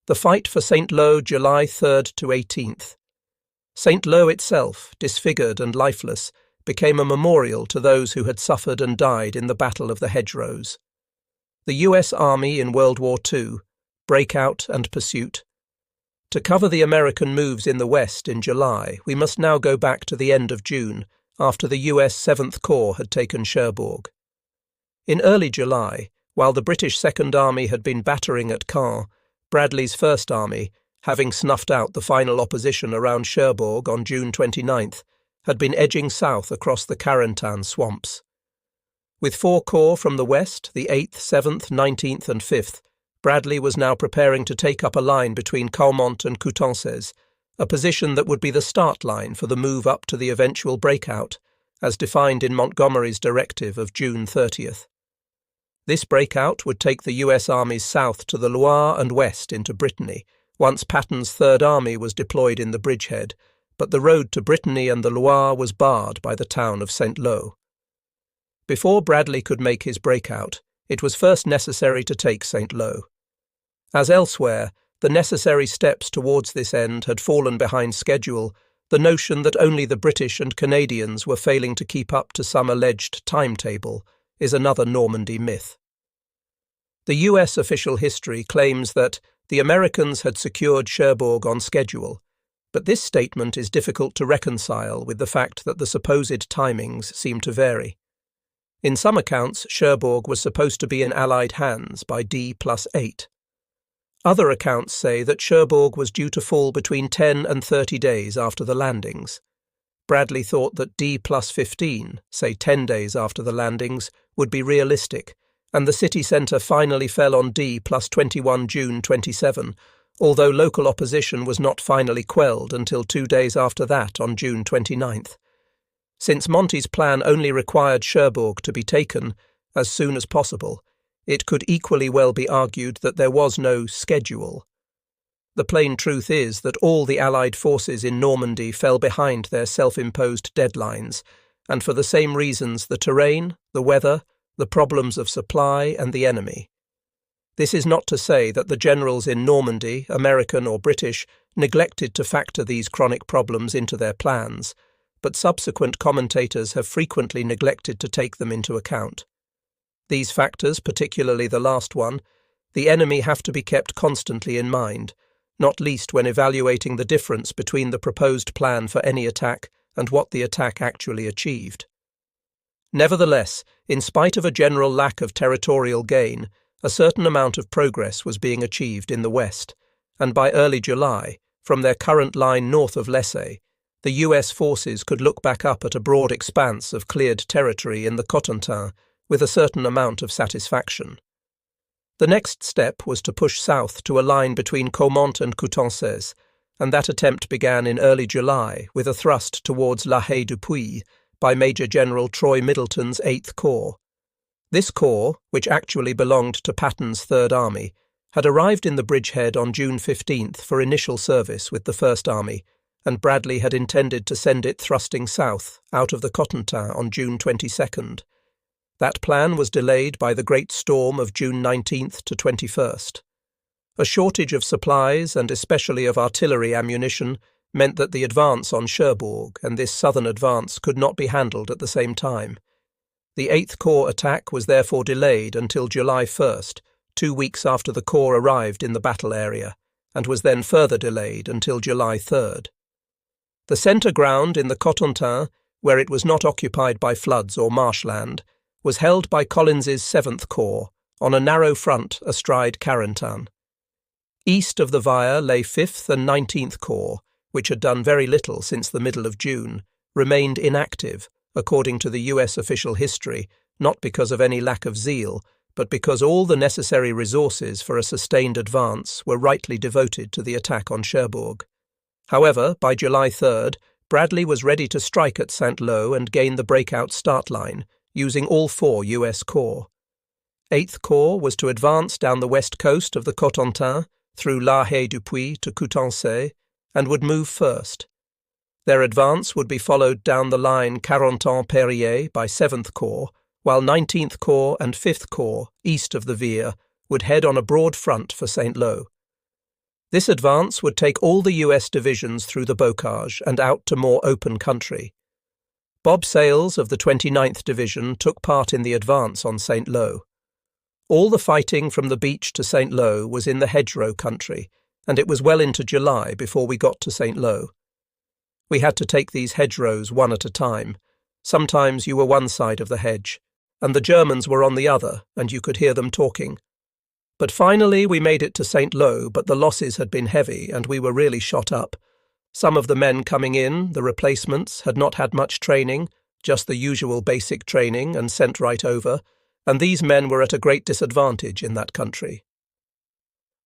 The fight for St. Lo, July 3rd to 18th. St. Lo itself, disfigured and lifeless, became a memorial to those who had suffered and died in the Battle of the Hedgerows. The U.S. Army in World War II, breakout and pursuit. To cover the American moves in the West in July, we must now go back to the end of June, after the U.S. 7th Corps had taken Cherbourg. In early July, while the British Second Army had been battering at Caen, Bradley's First Army, having snuffed out the final opposition around Cherbourg on June 29th, had been edging south across the Carentan swamps. With 4 corps from the west, the 8th, 7th, 19th and 5th, Bradley was now preparing to take up a line between Caumont and Coutances, a position that would be the start line for the move up to the eventual breakout, as defined in Montgomery's directive of June 30th. This breakout would take the U.S. armies south to the Loire and west into Brittany, once Patton's Third Army was deployed in the bridgehead, but the road to Brittany and the Loire was barred by the town of St. Lo. Before Bradley could make his breakout, it was first necessary to take St. Lo. As elsewhere, the necessary steps towards this end had fallen behind schedule. The notion that only the British and Canadians were failing to keep up to some alleged timetable is another Normandy myth. The U.S. official history claims that the Americans had secured Cherbourg on schedule, but this statement is difficult to reconcile with the fact that the supposed timings seem to vary. In some accounts, Cherbourg was supposed to be in Allied hands by D+8. Other accounts say that Cherbourg was due to fall between 10 and 30 days after the landings. Bradley thought that D+15, say 10 days after the landings, would be realistic, and the city centre finally fell on D+21 June 27, although local opposition was not finally quelled until 2 days after that on June 29th. Since Monty's plan only required Cherbourg to be taken as soon as possible, it could equally well be argued that there was no schedule. The plain truth is that all the Allied forces in Normandy fell behind their self-imposed deadlines, and for the same reasons: the terrain, the weather, the problems of supply, and the enemy. This is not to say that the generals in Normandy, American or British, neglected to factor these chronic problems into their plans, but subsequent commentators have frequently neglected to take them into account. These factors, particularly the last one, the enemy, have to be kept constantly in mind, not least when evaluating the difference between the proposed plan for any attack and what the attack actually achieved. Nevertheless, in spite of a general lack of territorial gain, a certain amount of progress was being achieved in the west, and by early July, from their current line north of Lessay, the U.S. forces could look back up at a broad expanse of cleared territory in the Cotentin with a certain amount of satisfaction. The next step was to push south to a line between Caumont and Coutances, and that attempt began in early July with a thrust towards La Haye-du-Puy by Major General Troy Middleton's 8th Corps. This corps, which actually belonged to Patton's Third Army, had arrived in the bridgehead on June 15th for initial service with the First Army, and Bradley had intended to send it thrusting south out of the Cotentin on June 22nd. That plan was delayed by the Great Storm of June 19th to 21st. A shortage of supplies, and especially of artillery ammunition, meant that the advance on Cherbourg and this southern advance could not be handled at the same time. The 8th Corps attack was therefore delayed until July 1st, 2 weeks after the Corps arrived in the battle area, and was then further delayed until July 3rd. The centre ground in the Cotentin, where it was not occupied by floods or marshland, was held by Collins's 7th Corps, on a narrow front astride Carentan. East of the Vire lay 5th and 19th Corps, which had done very little since the middle of June, remained inactive, according to the U.S. official history, not because of any lack of zeal, but because all the necessary resources for a sustained advance were rightly devoted to the attack on Cherbourg. However, by July 3rd, Bradley was ready to strike at St. Lo and gain the breakout start line, using all 4 U.S. Corps. 8th Corps was to advance down the west coast of the Cotentin through La Haye-du-Puy to Coutances, and would move first. Their advance would be followed down the line Carentan-Périer by 7th Corps, while 19th Corps and 5th Corps, east of the Vire, would head on a broad front for St. Lo. This advance would take all the US divisions through the bocage and out to more open country. Bob Sales of the 29th Division took part in the advance on St. Lo. All the fighting from the beach to St. Lo was in the hedgerow country, and it was well into July before we got to St. Lo. We had to take these hedgerows one at a time. Sometimes you were one side of the hedge, and the Germans were on the other, and you could hear them talking. But finally we made it to St. Lo, but the losses had been heavy, and we were really shot up. Some of the men coming in, the replacements, had not had much training, just the usual basic training, and sent right over, and these men were at a great disadvantage in that country.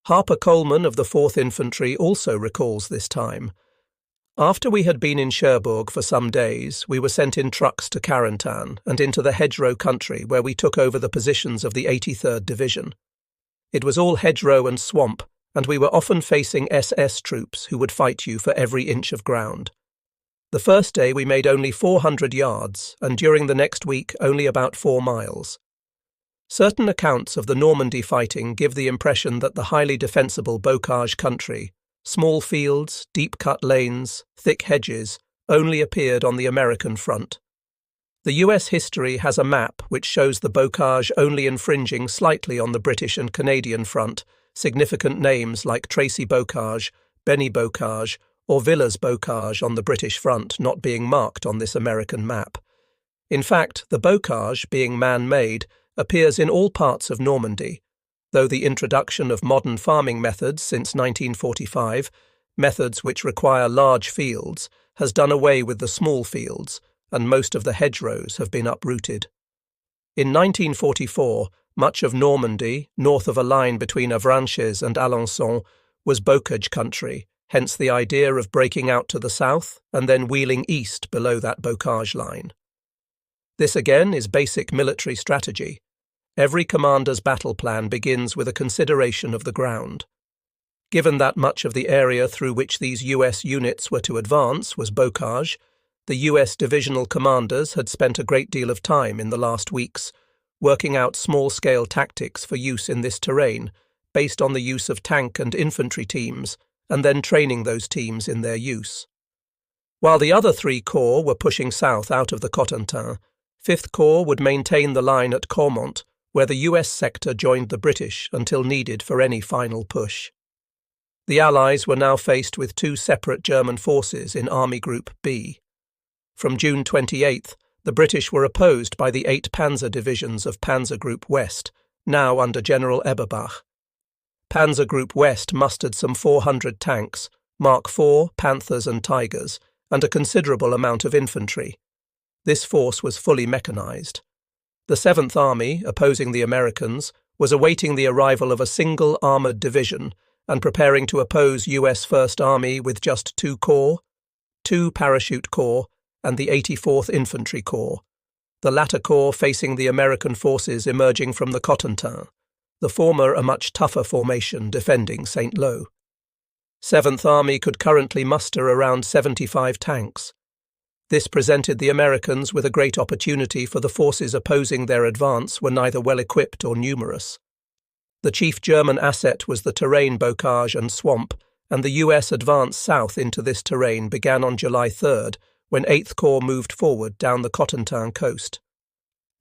Harper Coleman of the 4th Infantry also recalls this time. After we had been in Cherbourg for some days, we were sent in trucks to Carentan and into the hedgerow country where we took over the positions of the 83rd Division. It was all hedgerow and swamp, and we were often facing SS troops who would fight you for every inch of ground. The first day we made only 400 yards, and during the next week only about 4 miles. Certain accounts of the Normandy fighting give the impression that the highly defensible bocage country, small fields, deep-cut lanes, thick hedges, only appeared on the American front. The US history has a map which shows the bocage only infringing slightly on the British and Canadian front, significant names like Tracy Bocage, Benny Bocage, or Villas Bocage on the British front not being marked on this American map. In fact, the bocage, being man-made, appears in all parts of Normandy, though the introduction of modern farming methods since 1945, methods which require large fields, has done away with the small fields, and most of the hedgerows have been uprooted. In 1944, much of Normandy, north of a line between Avranches and Alençon, was bocage country, hence the idea of breaking out to the south and then wheeling east below that bocage line. This again is basic military strategy. Every commander's battle plan begins with a consideration of the ground. Given that much of the area through which these US units were to advance was bocage, the US divisional commanders had spent a great deal of time in the last weeks working out small-scale tactics for use in this terrain, based on the use of tank and infantry teams, and then training those teams in their use. While the other 3 corps were pushing south out of the Cotentin, 5th Corps would maintain the line at Caumont, where the US sector joined the British until needed for any final push. The Allies were now faced with 2 separate German forces in Army Group B. From June 28th, the British were opposed by the 8 Panzer divisions of Panzer Group West, now under General Eberbach. Panzer Group West mustered some 400 tanks, Mark IV, Panthers and Tigers, and a considerable amount of infantry. This force was fully mechanized. The 7th Army, opposing the Americans, was awaiting the arrival of a single armored division and preparing to oppose US 1st Army with just 2 corps, 2 parachute corps, and the 84th Infantry Corps, the latter corps facing the American forces emerging from the Cotentin, the former a much tougher formation defending St. Lo. 7th Army could currently muster around 75 tanks. This presented the Americans with a great opportunity, for the forces opposing their advance were neither well equipped or numerous. The chief German asset was the terrain bocage and swamp, and the US advance south into this terrain began on July 3rd, when 8th Corps moved forward down the Cotentin coast.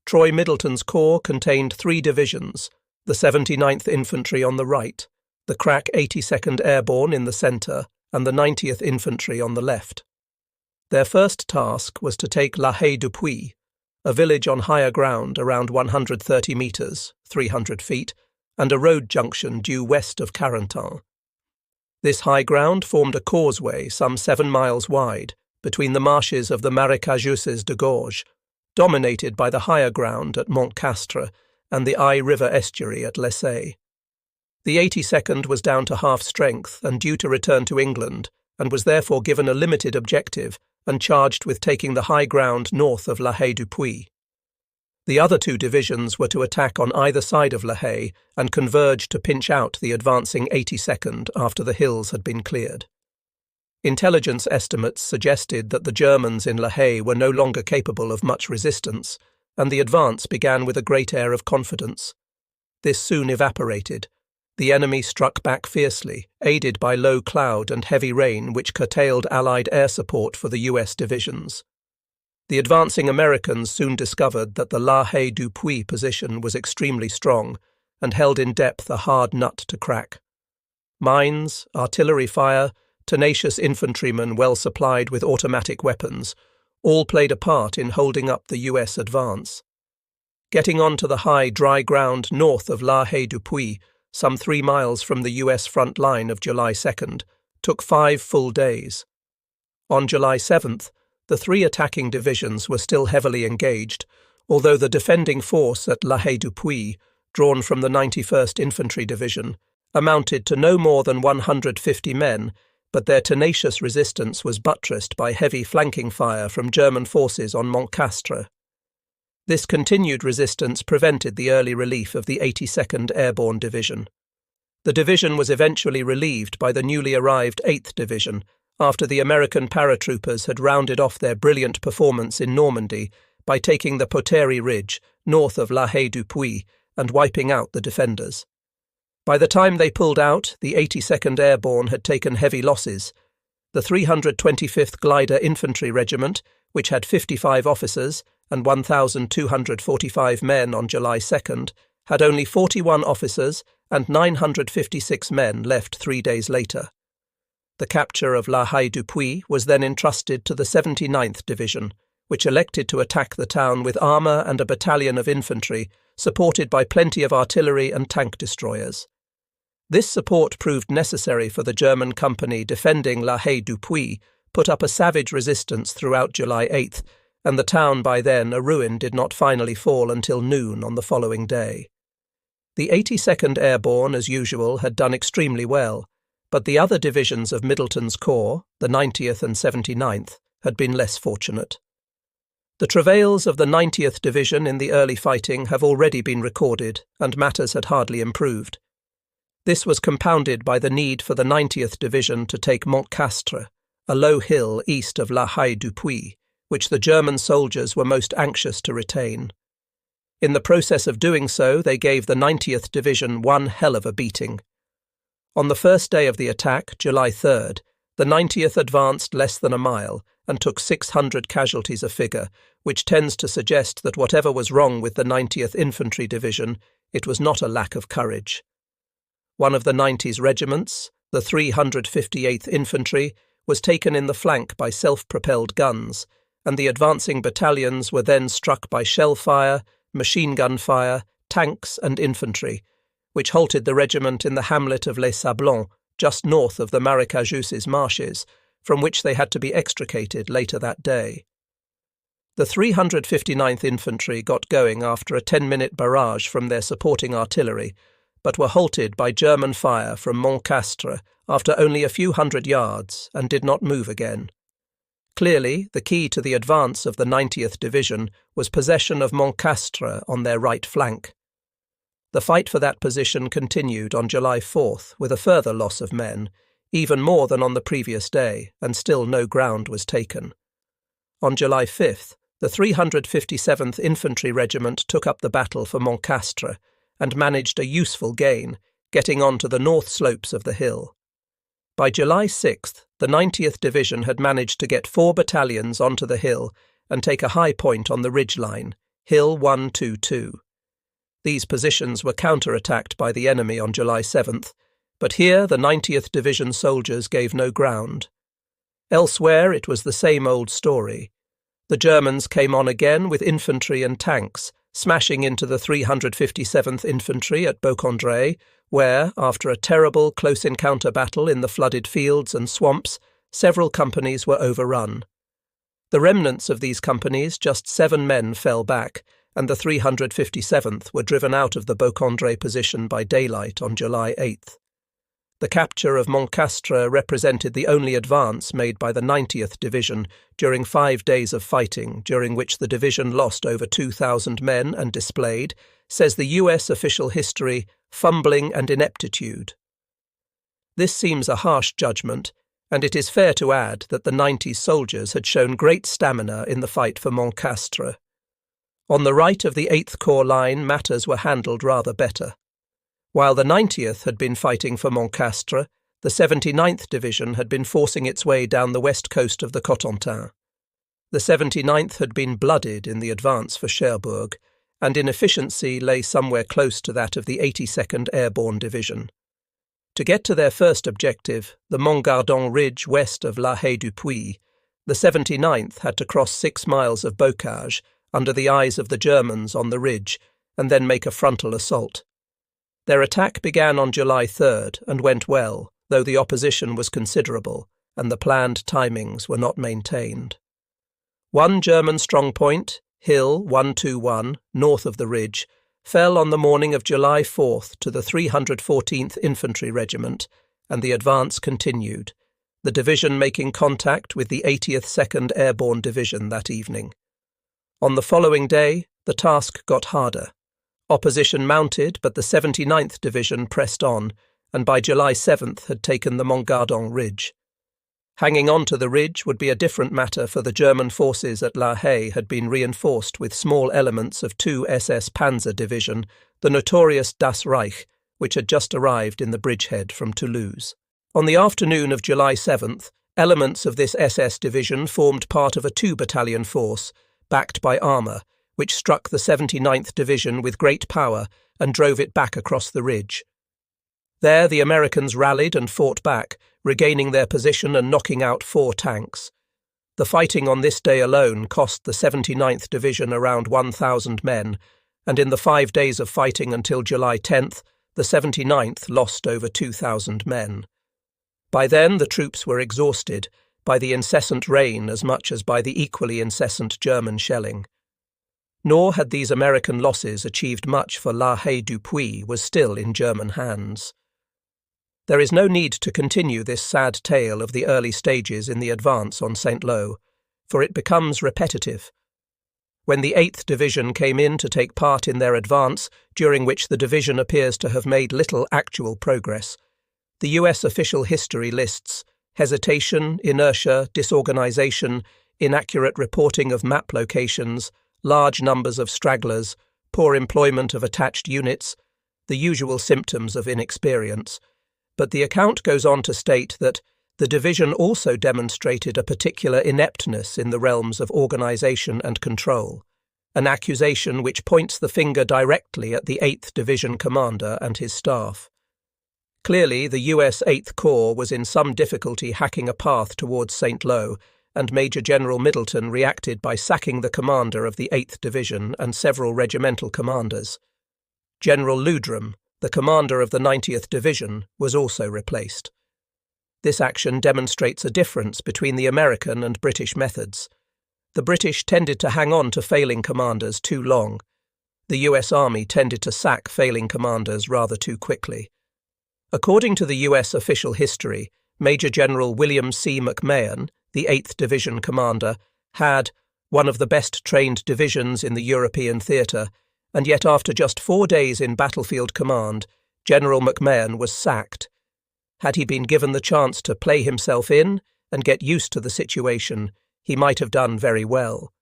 Troy Middleton's corps contained 3 divisions, the 79th Infantry on the right, the crack 82nd Airborne in the centre, and the 90th Infantry on the left. Their first task was to take La Haye-du-Puy, a village on higher ground around 130 metres, 300 feet, and a road junction due west of Carentan. This high ground formed a causeway some 7 miles wide, between the marshes of the Marécageuses de Gorge, dominated by the higher ground at Montcastre and the Aye River estuary at Lessay. The 82nd was down to half strength and due to return to England, and was therefore given a limited objective and charged with taking the high ground north of La Haye-du-Puy. The other 2 divisions were to attack on either side of La Haye and converge to pinch out the advancing 82nd after the hills had been cleared. Intelligence estimates suggested that the Germans in La Haye were no longer capable of much resistance, and the advance began with a great air of confidence. This soon evaporated. the enemy struck back fiercely, aided by low cloud and heavy rain which curtailed Allied air support for the US divisions. The advancing Americans soon discovered that the La Haye du Puy position was extremely strong and held in depth a hard nut to crack. Mines, artillery fire, tenacious infantrymen well supplied with automatic weapons, all played a part in holding up the US advance. Getting onto the high, dry ground north of La Haye du Puy, some 3 miles from the US front line of July 2nd, took 5 full days. On July 7th, the 3 attacking divisions were still heavily engaged, although the defending force at La Haye du Puy, drawn from the 91st Infantry Division, amounted to no more than 150 men, but their tenacious resistance was buttressed by heavy flanking fire from German forces on Montcastre. This continued resistance prevented the early relief of the 82nd Airborne Division. The division was eventually relieved by the newly arrived 8th Division after the American paratroopers had rounded off their brilliant performance in Normandy by taking the Poterie Ridge north of La Haye du Puy and wiping out the defenders. By the time they pulled out, the 82nd Airborne had taken heavy losses. The 325th Glider Infantry Regiment, which had 55 officers and 1,245 men on July 2nd, had only 41 officers and 956 men left 3 days later. The capture of La Haye du Puy was then entrusted to the 79th Division, which elected to attack the town with armour and a battalion of infantry, supported by plenty of artillery and tank destroyers. This support proved necessary for the German company defending La Haye du Puy, put up a savage resistance throughout July 8th, and the town by then a ruin did not finally fall until noon on the following day. The 82nd Airborne, as usual, had done extremely well, but the other divisions of Middleton's Corps, the 90th and 79th, had been less fortunate. The travails of the 90th Division in the early fighting have already been recorded, and matters had hardly improved. This was compounded by the need for the 90th Division to take Montcastre, a low hill east of La Haye du Puy, which the German soldiers were most anxious to retain. In the process of doing so, they gave the 90th Division one hell of a beating. On the first day of the attack, July 3rd, the 90th advanced less than a mile and took 600 casualties a figure, which tends to suggest that whatever was wrong with the 90th Infantry Division, it was not a lack of courage. One of the 90's regiments, the 358th Infantry, was taken in the flank by self-propelled guns, and the advancing battalions were then struck by shell fire, machine gun fire, tanks and infantry, which halted the regiment in the hamlet of Les Sablons, just north of the Maracajou's marshes, from which they had to be extricated later that day. The 359th Infantry got going after a 10-minute barrage from their supporting artillery, but were halted by German fire from Montcastre after only a few hundred yards and did not move again. Clearly, the key to the advance of the 90th Division was possession of Montcastre on their right flank. The fight for that position continued on July 4th with a further loss of men, even more than on the previous day, and still no ground was taken. On July 5th, the 357th Infantry Regiment took up the battle for Montcastre and managed a useful gain, getting on to the north slopes of the hill. By July 6th, the 90th Division had managed to get 4 battalions onto the hill and take a high point on the ridgeline, Hill 122. These positions were counterattacked by the enemy on July 7th, but here the 90th Division soldiers gave no ground. Elsewhere it was the same old story. The Germans came on again with infantry and tanks, smashing into the 357th Infantry at Beaucondray, where, after a terrible close encounter battle in the flooded fields and swamps, several companies were overrun. The remnants of these companies, just 7 men, fell back, and the 357th were driven out of the Beaucondray position by daylight on July 8th. The capture of Montcastre represented the only advance made by the 90th Division during 5 days of fighting, during which the division lost over 2,000 men and displayed, says the US official history, fumbling and ineptitude. This seems a harsh judgment, and it is fair to add that the 90 soldiers had shown great stamina in the fight for Montcastre. On the right of the 8th Corps line, matters were handled rather better. While the 90th had been fighting for Montcastre, the 79th Division had been forcing its way down the west coast of the Cotentin. The 79th had been blooded in the advance for Cherbourg, and in efficiency lay somewhere close to that of the 82nd Airborne Division. To get to their first objective, the Montgardon Ridge west of La Haye-du-Puy, the 79th had to cross 6 miles of bocage under the eyes of the Germans on the ridge and then make a frontal assault. Their attack began on July 3rd and went well, though the opposition was considerable and the planned timings were not maintained. One German strongpoint, Hill 121, north of the ridge, fell on the morning of July 4th to the 314th Infantry Regiment, and the advance continued, the division making contact with the 80th 2nd Airborne Division that evening. On the following day, the task got harder. Opposition mounted, but the 79th Division pressed on, and by July 7th had taken the Montgardon Ridge. Hanging on to the ridge would be a different matter, for the German forces at La Haye had been reinforced with small elements of 2 SS Panzer Division, the notorious Das Reich, which had just arrived in the bridgehead from Toulouse. On the afternoon of July 7th, elements of this SS division formed part of a 2-battalion force, backed by armour, which struck the 79th Division with great power and drove it back across the ridge. There the Americans rallied and fought back, regaining their position and knocking out 4 tanks. The fighting on this day alone cost the 79th Division around 1,000 men, and in the 5 days of fighting until July 10th, the 79th lost over 2,000 men. By then the troops were exhausted, by the incessant rain as much as by the equally incessant German shelling. Nor had these American losses achieved much, for La Haye-du-Puy was still in German hands. There is no need to continue this sad tale of the early stages in the advance on Saint-Lô, for it becomes repetitive. When the 8th Division came in to take part in their advance, during which the division appears to have made little actual progress, the US official history lists hesitation, inertia, disorganization, inaccurate reporting of map locations, large numbers of stragglers, poor employment of attached units, the usual symptoms of inexperience. But the account goes on to state that the division also demonstrated a particular ineptness in the realms of organisation and control, an accusation which points the finger directly at the 8th Division commander and his staff. Clearly, the US 8th Corps was in some difficulty hacking a path towards Saint-Lô, and Major General Middleton reacted by sacking the commander of the 8th Division and several regimental commanders. General Ludrum, the commander of the 90th Division, was also replaced. This action demonstrates a difference between the American and British methods. The British tended to hang on to failing commanders too long. The US Army tended to sack failing commanders rather too quickly. According to the US official history, Major General William C. McMahon, the 8th Division commander, had one of the best trained divisions in the European theatre, and yet after just 4 days in battlefield command, General McMahon was sacked. Had he been given the chance to play himself in and get used to the situation, he might have done very well.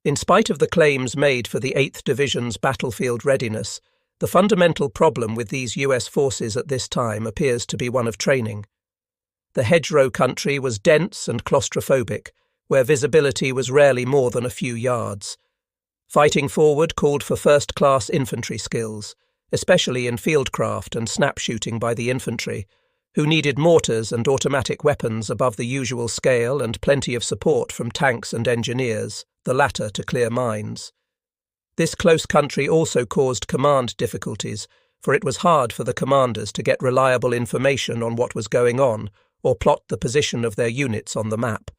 In spite of the claims made for the 8th Division's battlefield readiness, the fundamental problem with these US forces at this time appears to be one of training. The hedgerow country was dense and claustrophobic, where visibility was rarely more than a few yards. Fighting forward called for first-class infantry skills, especially in fieldcraft and snap shooting by the infantry, who needed mortars and automatic weapons above the usual scale and plenty of support from tanks and engineers, the latter to clear mines. This close country also caused command difficulties, for it was hard for the commanders to get reliable information on what was going on or plot the position of their units on the map.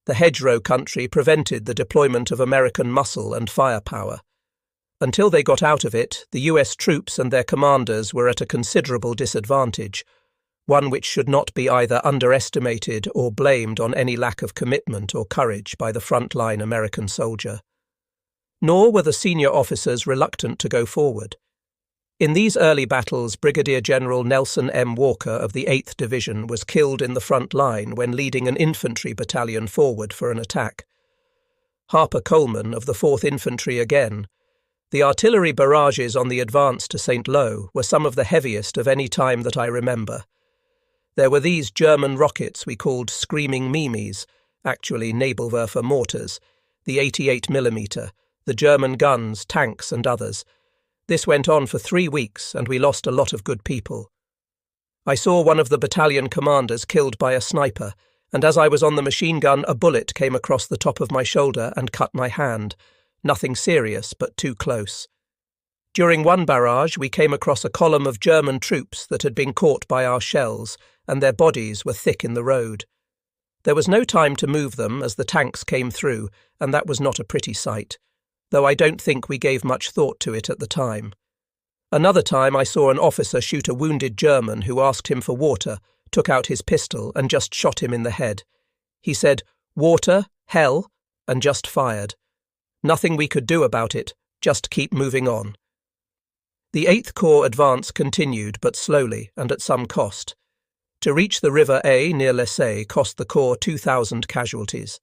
The hedgerow country prevented the deployment of American muscle and firepower. Until they got out of it, the US troops and their commanders were at a considerable disadvantage, one which should not be either underestimated or blamed on any lack of commitment or courage by the front-line American soldier. Nor were the senior officers reluctant to go forward. In these early battles, Brigadier General Nelson M. Walker of the 8th Division was killed in the front line when leading an infantry battalion forward for an attack. Harper Coleman of the 4th Infantry again. The artillery barrages on the advance to St. Lo were some of the heaviest of any time that I remember. There were these German rockets we called Screaming Mimes, actually Nebelwerfer mortars, the 88mm, the German guns, tanks and others. This went on for 3 weeks and we lost a lot of good people. I saw one of the battalion commanders killed by a sniper, and as I was on the machine gun a bullet came across the top of my shoulder and cut my hand. Nothing serious, but too close. During one barrage we came across a column of German troops that had been caught by our shells, and their bodies were thick in the road. There was no time to move them as the tanks came through, and that was not a pretty sight, though I don't think we gave much thought to it at the time. Another time I saw an officer shoot a wounded German who asked him for water, took out his pistol and just shot him in the head. He said, "Water, hell," and just fired. Nothing we could do about it, just keep moving on. The 8th Corps advance continued, but slowly and at some cost. To reach the River A near Lessay cost the Corps 2,000 casualties.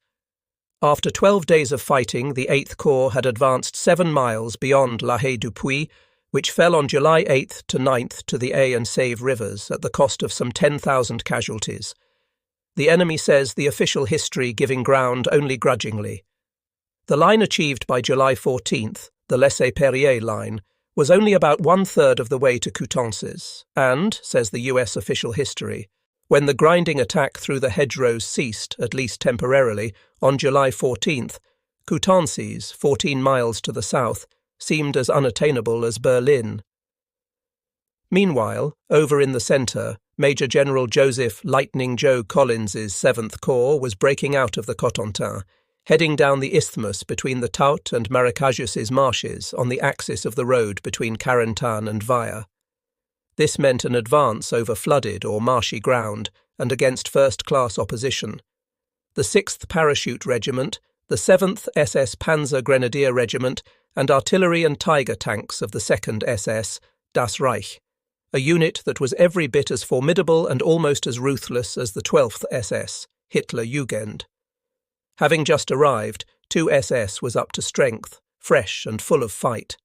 After 12 days of fighting, the 8th Corps had advanced 7 miles beyond La Haye-du-Puy, which fell on July 8th to 9th to the A and Save rivers at the cost of some 10,000 casualties. The enemy says the official history giving ground only grudgingly. The line achieved by July 14th, the Lessay-Perrier line, was only about 1/3 of the way to Coutances, and, says the US official history, when the grinding attack through the hedgerows ceased, at least temporarily, on July 14th, Coutances, 14 miles to the south, seemed as unattainable as Berlin. Meanwhile, over in the centre, Major General Joseph Lightning Joe Collins's 7th Corps was breaking out of the Cotentin, heading down the isthmus between the Taut and Maracajus's marshes on the axis of the road between Carentan and Vaya. This meant an advance over flooded or marshy ground and against first-class opposition. The 6th Parachute Regiment, the 7th SS Panzer Grenadier Regiment, and artillery and Tiger tanks of the 2nd SS, Das Reich, a unit that was every bit as formidable and almost as ruthless as the 12th SS, Hitler Jugend. Having just arrived, 2 SS was up to strength, fresh and full of fight.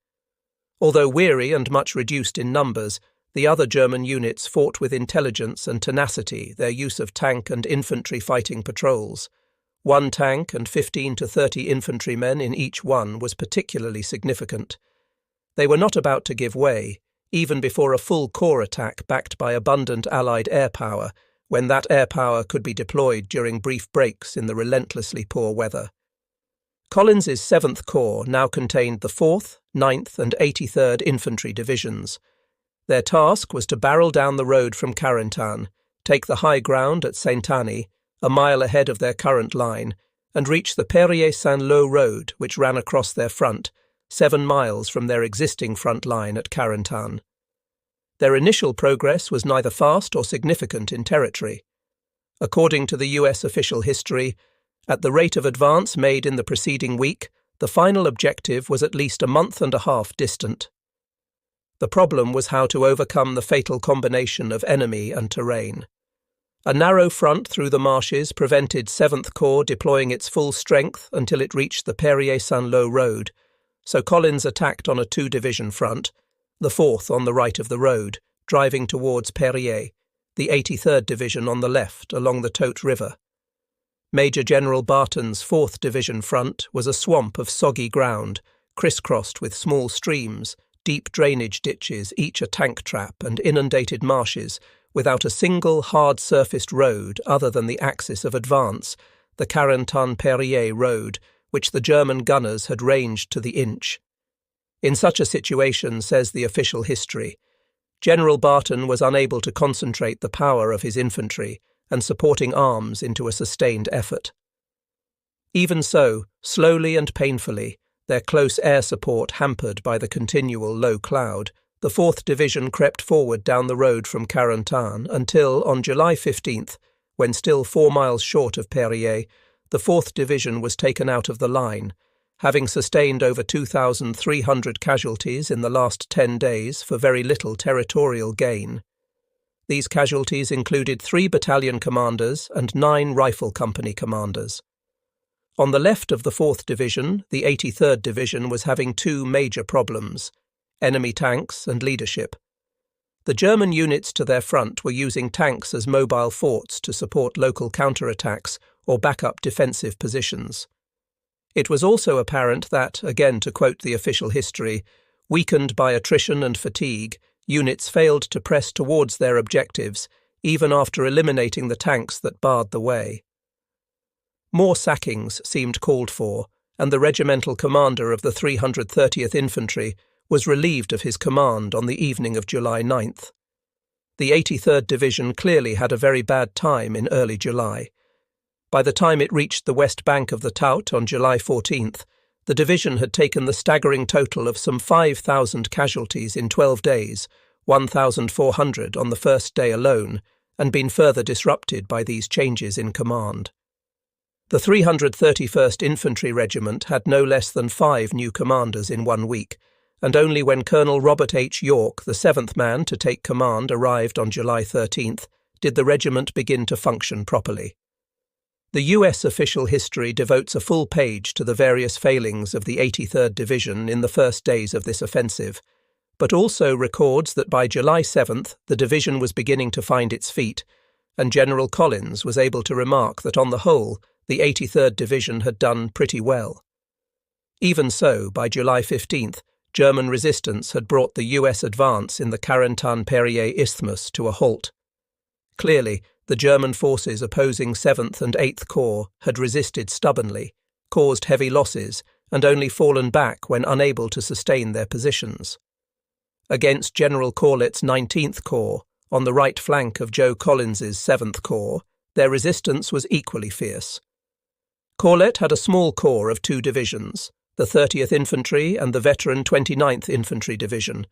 Although weary and much reduced in numbers, the other German units fought with intelligence and tenacity their use of tank and infantry fighting patrols. 1 tank and 15 to 30 infantrymen in each one was particularly significant. They were not about to give way, even before a full corps attack backed by abundant Allied air power, when that air power could be deployed during brief breaks in the relentlessly poor weather. Collins's 7th Corps now contained the 4th, 9th and 83rd Infantry Divisions. Their task was to barrel down the road from Carentan, take the high ground at Saint-Anny, a mile ahead of their current line, and reach the Perrier-Saint-Lô road, which ran across their front, 7 miles from their existing front line at Carentan. Their initial progress was neither fast or significant in territory. According to the US official history, at the rate of advance made in the preceding week, the final objective was at least a month and a half distant. The problem was how to overcome the fatal combination of enemy and terrain. A narrow front through the marshes prevented 7th Corps deploying its full strength until it reached the Perrier-Saint-Lô road, so Collins attacked on a 2-division front, the 4th on the right of the road, driving towards Perrier, the 83rd Division on the left along the Taut River. Major General Barton's 4th Division front was a swamp of soggy ground, crisscrossed with small streams, deep drainage ditches, each a tank trap, and inundated marshes, without a single hard-surfaced road other than the axis of advance, the Carentan-Perrier road, which the German gunners had ranged to the inch. In such a situation, says the official history, General Barton was unable to concentrate the power of his infantry and supporting arms into a sustained effort. Even so, slowly and painfully, their close air support hampered by the continual low cloud, the 4th Division crept forward down the road from Carentan until, on July 15th, when still 4 miles short of Perrier, the 4th Division was taken out of the line, having sustained over 2,300 casualties in the last 10 days for very little territorial gain. These casualties included 3 battalion commanders and 9 rifle company commanders. On the left of the 4th Division, the 83rd Division was having two major problems: enemy tanks and leadership. The German units to their front were using tanks as mobile forts to support local counterattacks or backup defensive positions. It was also apparent that, again to quote the official history, weakened by attrition and fatigue, units failed to press towards their objectives even after eliminating the tanks that barred the way. More sackings seemed called for, and the regimental commander of the 330th Infantry was relieved of his command on the evening of July 9th. The 83rd Division clearly had a very bad time in early July. By the time it reached the west bank of the Taut on July 14th, the division had taken the staggering total of some 5,000 casualties in 12 days, 1,400 on the first day alone, and been further disrupted by these changes in command. The 331st Infantry Regiment had no less than 5 new commanders in 1 week, and only when Colonel Robert H. York, the 7th man to take command, arrived on July 13th, did the regiment begin to function properly. The US official history devotes a full page to the various failings of the 83rd Division in the first days of this offensive, but also records that by July 7th the division was beginning to find its feet, and General Collins was able to remark that on the whole the 83rd Division had done pretty well. Even so, by July 15th, German resistance had brought the US advance in the Carentan-Perrier Isthmus to a halt. Clearly, the German forces opposing 7th and 8th Corps had resisted stubbornly, caused heavy losses, and only fallen back when unable to sustain their positions. Against General Corlitt's 19th Corps, on the right flank of Joe Collins's 7th Corps, their resistance was equally fierce. Corlitt had a small corps of 2 divisions, the 30th Infantry and the veteran 29th Infantry Division,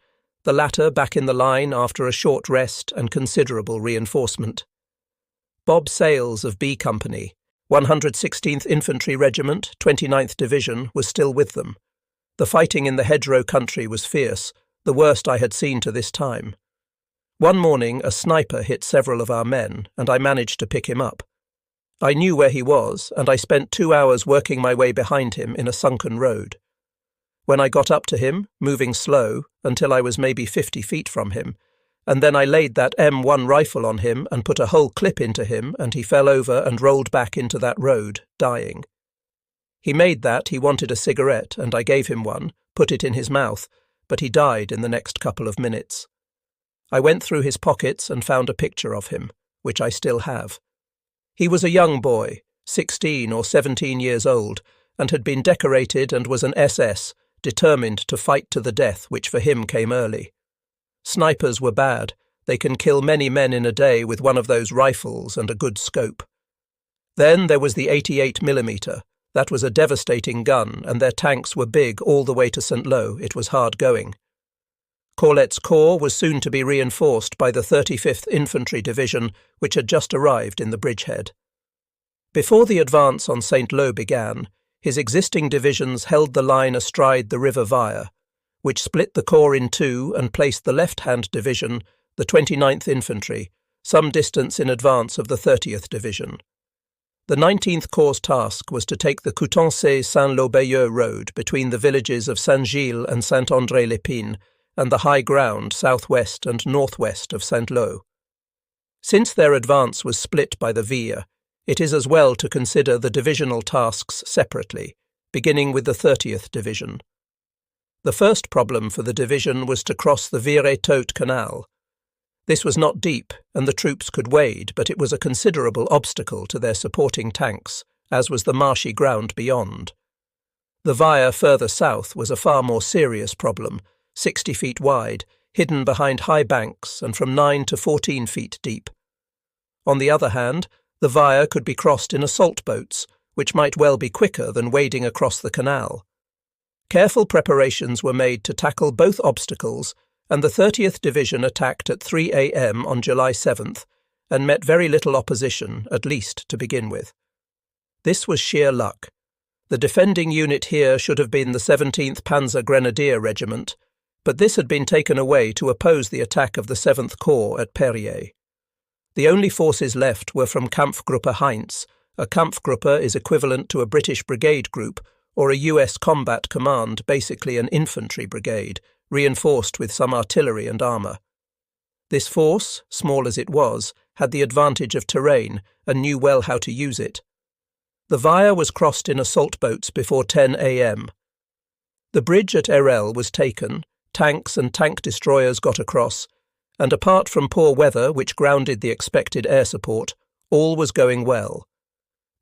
the latter back in the line after a short rest and considerable reinforcement. Bob Sales of B Company, 116th Infantry Regiment, 29th Division, was still with them. The fighting in the hedgerow country was fierce, the worst I had seen to this time. One morning a sniper hit several of our men, and I managed to pick him up. I knew where he was, and I spent 2 hours working my way behind him in a sunken road. When I got up to him, moving slow, until I was maybe 50 feet from him, and then I laid that M1 rifle on him and put a whole clip into him, and he fell over and rolled back into that road, dying. He made that he wanted a cigarette, and I gave him one, put it in his mouth, but he died in the next couple of minutes. I went through his pockets and found a picture of him, which I still have. He was a young boy, 16 or 17 years old, and had been decorated and was an SS, determined to fight to the death, which for him came early. Snipers were bad. They can kill many men in a day with one of those rifles and a good scope. Then there was the 88mm. That was a devastating gun, and their tanks were big all the way to St. Lo. It was hard going. Corlitt's corps was soon to be reinforced by the 35th Infantry Division, which had just arrived in the bridgehead. Before the advance on St. Lo began, his existing divisions held the line astride the River Vire, which split the corps in two and placed the left-hand division, the 29th Infantry, some distance in advance of the 30th Division. The 19th Corps' task was to take the Coutances-Saint-Lô-Bayeux road between the villages of Saint-Gilles and Saint-André-l'Épine and the high ground southwest and northwest of Saint-Lô. Since their advance was split by the Vire, it is as well to consider the divisional tasks separately, beginning with the 30th Division. The first problem for the division was to cross the Vire-Taut Canal. This was not deep, and the troops could wade, but it was a considerable obstacle to their supporting tanks, as was the marshy ground beyond. The Vire further south was a far more serious problem, 60 feet wide, hidden behind high banks and from 9 to 14 feet deep. On the other hand, the Vire could be crossed in assault boats, which might well be quicker than wading across the canal. Careful preparations were made to tackle both obstacles, and the 30th Division attacked at 3 a.m. on July 7th and met very little opposition, at least to begin with. This was sheer luck. The defending unit here should have been the 17th Panzer Grenadier Regiment, but this had been taken away to oppose the attack of the 7th Corps at Perrier. The only forces left were from Kampfgruppe Heinz, A Kampfgruppe is equivalent to a British brigade group or a US combat command, basically an infantry brigade, reinforced with some artillery and armour. This force, small as it was, had the advantage of terrain and knew well how to use it. The Vire was crossed in assault boats before 10 a.m. The bridge at Erel was taken, tanks and tank destroyers got across, and apart from poor weather which grounded the expected air support, all was going well.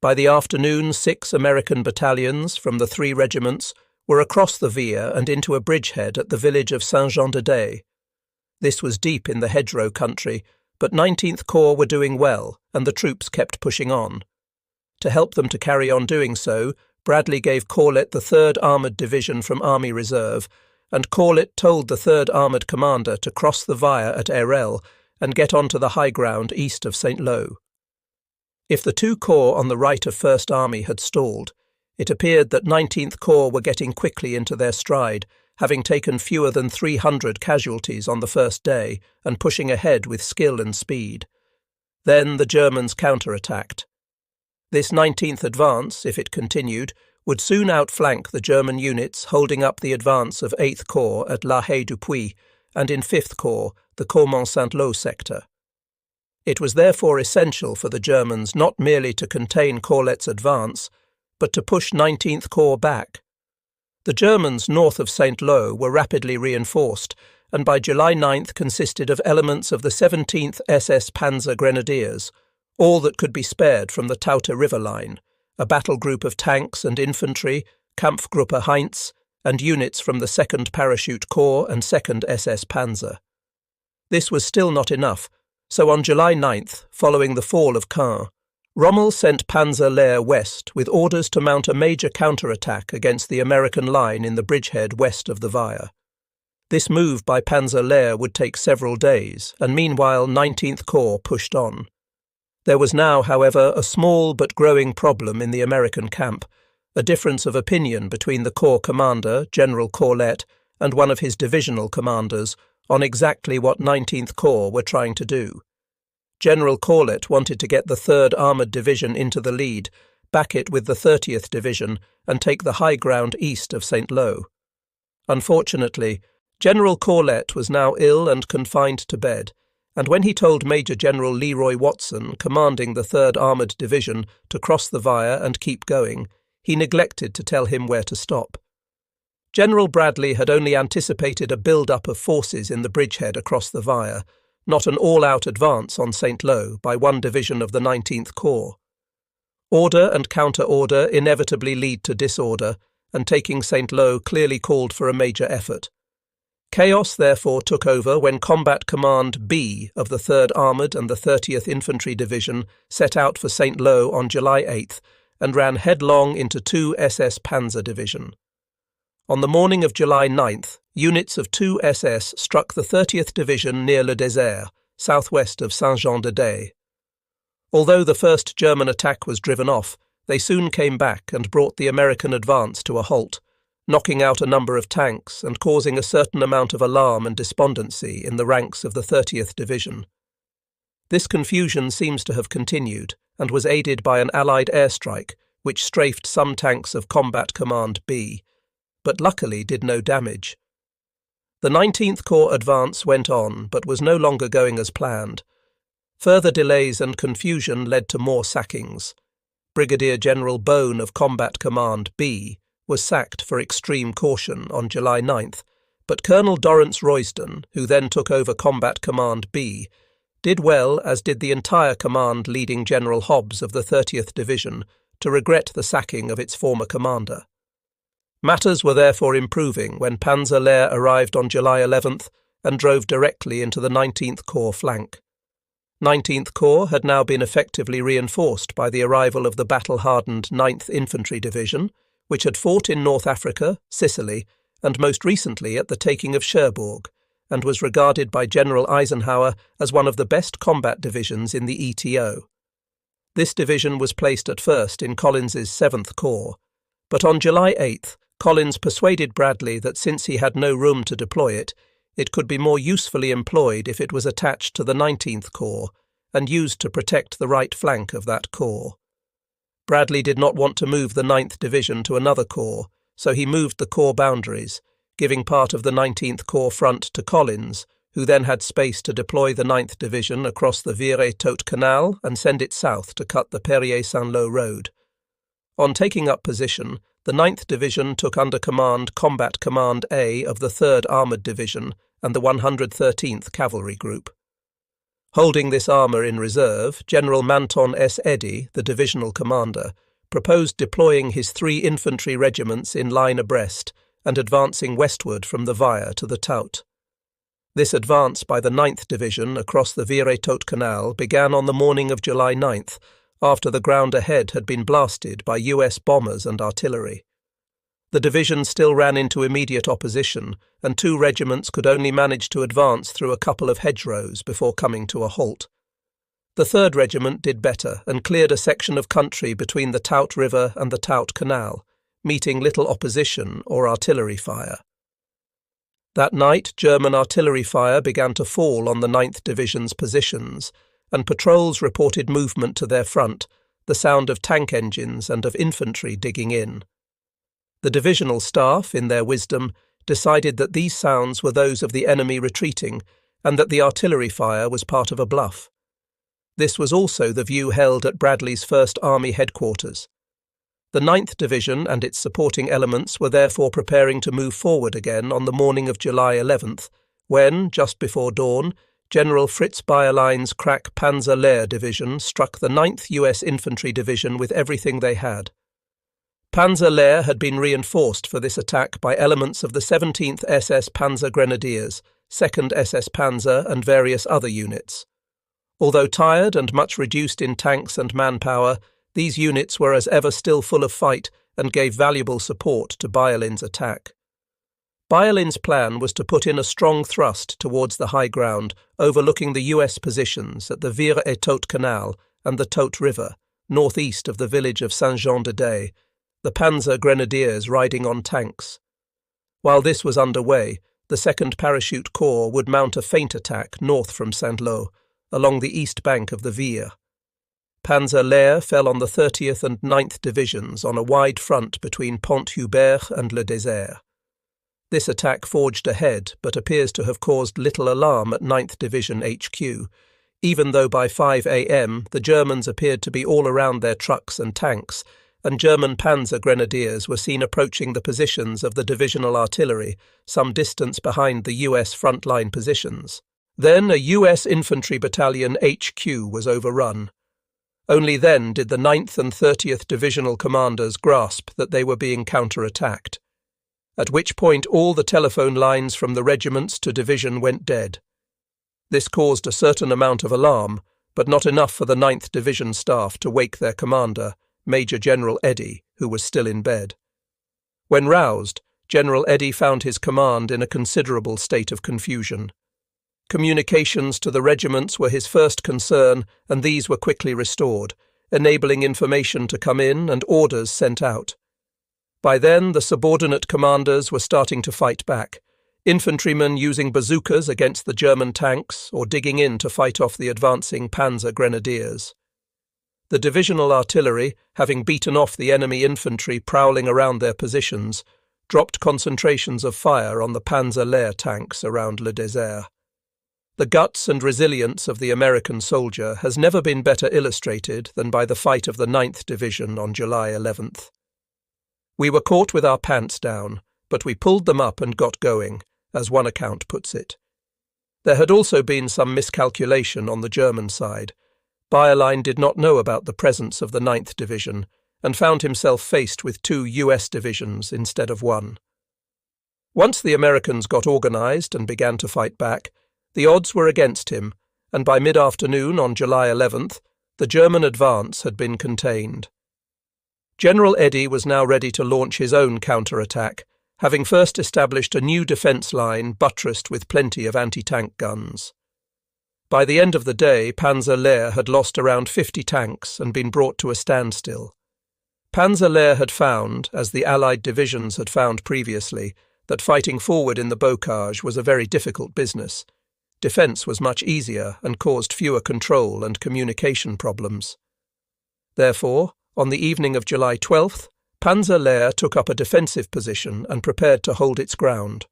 By the afternoon, 6 American battalions from the 3 regiments were across the Vire and into a bridgehead at the village of Saint-Jean-de-Day. This was deep in the hedgerow country, but 19th Corps were doing well, and the troops kept pushing on. To help them to carry on doing so, Bradley gave Corlett the 3rd Armoured Division from Army Reserve, and Corlett told the 3rd Armoured Commander to cross the Vire at Erel and get onto the high ground east of St. Lo. If the 2 corps on the right of 1st Army had stalled, it appeared that 19th Corps were getting quickly into their stride, having taken fewer than 300 casualties on the first day and pushing ahead with skill and speed. Then the Germans counterattacked. This 19th advance, if it continued, would soon outflank the German units holding up the advance of 8th Corps at La Haye-du-Puy and in 5th Corps, the Caumont-Saint-Lô sector. It was therefore essential for the Germans not merely to contain Corlett's advance, but to push 19th Corps back. The Germans north of St. Lo were rapidly reinforced, and by July 9th consisted of elements of the 17th SS Panzer Grenadiers, all that could be spared from the Tauta River line, a battle group of tanks and infantry, Kampfgruppe Heinz, and units from the 2nd Parachute Corps and 2nd SS Panzer. This was still not enough, so on July 9th, following the fall of Caen, Rommel sent Panzer Lehr west with orders to mount a major counterattack against the American line in the bridgehead west of the Vire. This move by Panzer Lehr would take several days, and meanwhile 19th Corps pushed on. There was now, however, a small but growing problem in the American camp, a difference of opinion between the Corps commander, General Corlett, and one of his divisional commanders, on exactly what 19th Corps were trying to do. General Corlett wanted to get the 3rd Armoured Division into the lead, back it with the 30th Division, and take the high ground east of St. Lo. Unfortunately, General Corlett was now ill and confined to bed, and when he told Major General Leroy Watson, commanding the 3rd Armoured Division, to cross the Vire and keep going, he neglected to tell him where to stop. General Bradley had only anticipated a build-up of forces in the bridgehead across the Vire, not an all-out advance on St. Lo by one division of the 19th Corps. Order and counter-order inevitably lead to disorder, and taking St. Lo clearly called for a major effort. Chaos therefore took over when Combat Command B of the 3rd Armoured and the 30th Infantry Division set out for St. Lo on July 8th and ran headlong into 2 SS Panzer Division. On the morning of July 9th, units of 2 SS struck the 30th Division near Le Désert, southwest of Saint-Jean-de-Day. Although the first German attack was driven off, they soon came back and brought the American advance to a halt, knocking out a number of tanks and causing a certain amount of alarm and despondency in the ranks of the 30th Division. This confusion seems to have continued and was aided by an Allied airstrike which strafed some tanks of Combat Command B, but luckily did no damage. The 19th Corps advance went on, but was no longer going as planned. Further delays and confusion led to more sackings. Brigadier General Bone of Combat Command B was sacked for extreme caution on July 9th, but Colonel Dorrance Royston, who then took over Combat Command B, did well, as did the entire command leading General Hobbs of the 30th Division, to regret the sacking of its former commander. Matters were therefore improving when Panzer Lehr arrived on July 11th and drove directly into the 19th Corps flank. 19th Corps had now been effectively reinforced by the arrival of the battle-hardened 9th Infantry Division, which had fought in North Africa, Sicily, and most recently at the taking of Cherbourg, and was regarded by General Eisenhower as one of the best combat divisions in the ETO. This division was placed at first in Collins's 7th Corps, but on July 8th, Collins persuaded Bradley that since he had no room to deploy it, it could be more usefully employed if it was attached to the 19th Corps and used to protect the right flank of that corps. Bradley did not want to move the 9th Division to another corps, so he moved the corps boundaries, giving part of the 19th Corps front to Collins, who then had space to deploy the 9th Division across the Vire-Tot Canal and send it south to cut the Perrier-Saint-Lô road. On taking up position, the 9th Division took under command Combat Command A of the 3rd Armoured Division and the 113th Cavalry Group. Holding this armour in reserve, General Manton S. Eddy, the divisional commander, proposed deploying his 3 infantry regiments in line abreast and advancing westward from the Vire to the Taut. This advance by the 9th Division across the Vire-Tot Canal began on the morning of July 9th, after the ground ahead had been blasted by US bombers and artillery. The division still ran into immediate opposition, and 2 regiments could only manage to advance through a couple of hedgerows before coming to a halt. The 3rd Regiment did better and cleared a section of country between the Taut River and the Taut Canal, meeting little opposition or artillery fire. That night, German artillery fire began to fall on the 9th Division's positions, and patrols reported movement to their front, the sound of tank engines and of infantry digging in. The divisional staff, in their wisdom, decided that these sounds were those of the enemy retreating, and that the artillery fire was part of a bluff. This was also the view held at Bradley's 1st Army headquarters. The 9th Division and its supporting elements were therefore preparing to move forward again on the morning of July 11th, when, just before dawn, General Fritz Bayerlein's crack Panzer Lehr Division struck the 9th US Infantry Division with everything they had. Panzer Lehr had been reinforced for this attack by elements of the 17th SS Panzer Grenadiers, 2nd SS Panzer and various other units. Although tired and much reduced in tanks and manpower, these units were as ever still full of fight and gave valuable support to Bayerlein's attack. Bayerlein's plan was to put in a strong thrust towards the high ground overlooking the US positions at the Vire-et-Tot Canal and the Taut River, northeast of the village of Saint-Jean-de-Day, the Panzer Grenadiers riding on tanks. While this was underway, the 2nd Parachute Corps would mount a feint attack north from Saint-Lô, along the east bank of the Vire. Panzer Lehr fell on the 30th and 9th Divisions on a wide front between Pont-Hubert and Le Désert. This attack forged ahead, but appears to have caused little alarm at 9th Division HQ, even though by 5 a.m. the Germans appeared to be all around their trucks and tanks, and German Panzer Grenadiers were seen approaching the positions of the divisional artillery, some distance behind the US front-line positions. Then a US Infantry Battalion HQ was overrun. Only then did the 9th and 30th Divisional commanders grasp that they were being counter-attacked, at which point all the telephone lines from the regiments to division went dead. This caused a certain amount of alarm, but not enough for the 9th Division staff to wake their commander, Major General Eddy, who was still in bed. When roused, General Eddy found his command in a considerable state of confusion. Communications to the regiments were his first concern, and these were quickly restored, enabling information to come in and orders sent out. By then, the subordinate commanders were starting to fight back, infantrymen using bazookas against the German tanks or digging in to fight off the advancing Panzer Grenadiers. The divisional artillery, having beaten off the enemy infantry prowling around their positions, dropped concentrations of fire on the Panzer Lehr tanks around Le Désert. The guts and resilience of the American soldier has never been better illustrated than by the fight of the 9th Division on July 11th. We were caught with our pants down, but we pulled them up and got going, as one account puts it. There had also been some miscalculation on the German side. Bayerlein did not know about the presence of the 9th Division and found himself faced with 2 US divisions instead of 1. Once the Americans got organized and began to fight back, the odds were against him, and by mid-afternoon on July 11th, the German advance had been contained. General Eddy was now ready to launch his own counter-attack, having first established a new defence line buttressed with plenty of anti-tank guns. By the end of the day, Panzer Lehr had lost around 50 tanks and been brought to a standstill. Panzer Lehr had found, as the Allied divisions had found previously, that fighting forward in the bocage was a very difficult business. Defence was much easier and caused fewer control and communication problems. Therefore, On the evening of July 12th, Panzer Lehr took up a defensive position and prepared to hold its ground.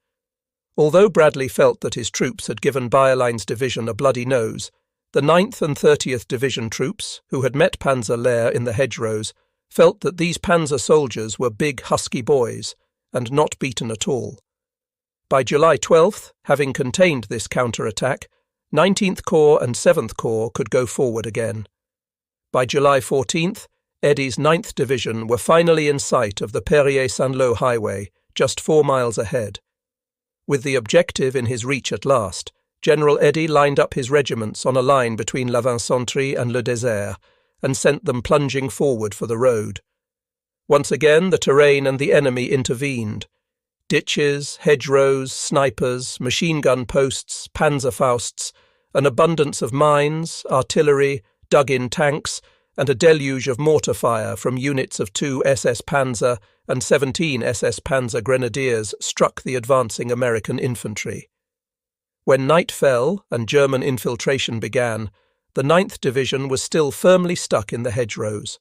Although Bradley felt that his troops had given Bayerlein's division a bloody nose, the 9th and 30th Division troops, who had met Panzer Lehr in the hedgerows, felt that these panzer soldiers were big, husky boys, and not beaten at all. By July 12th, having contained this counterattack, 19th Corps and 7th Corps could go forward again. By July 14th, Eddy's 9th Division were finally in sight of the Perrier-Saint-Lô highway, just 4 miles ahead. With the objective in his reach at last, General Eddy lined up his regiments on a line between La Vincenterie and Le Désert, and sent them plunging forward for the road. Once again the terrain and the enemy intervened. Ditches, hedgerows, snipers, machine-gun posts, Panzerfausts, an abundance of mines, artillery, dug-in tanks, and a deluge of mortar fire from units of 2 SS Panzer and 17 SS Panzer Grenadiers struck the advancing American infantry. When night fell and German infiltration began, the 9th Division was still firmly stuck in the hedgerows.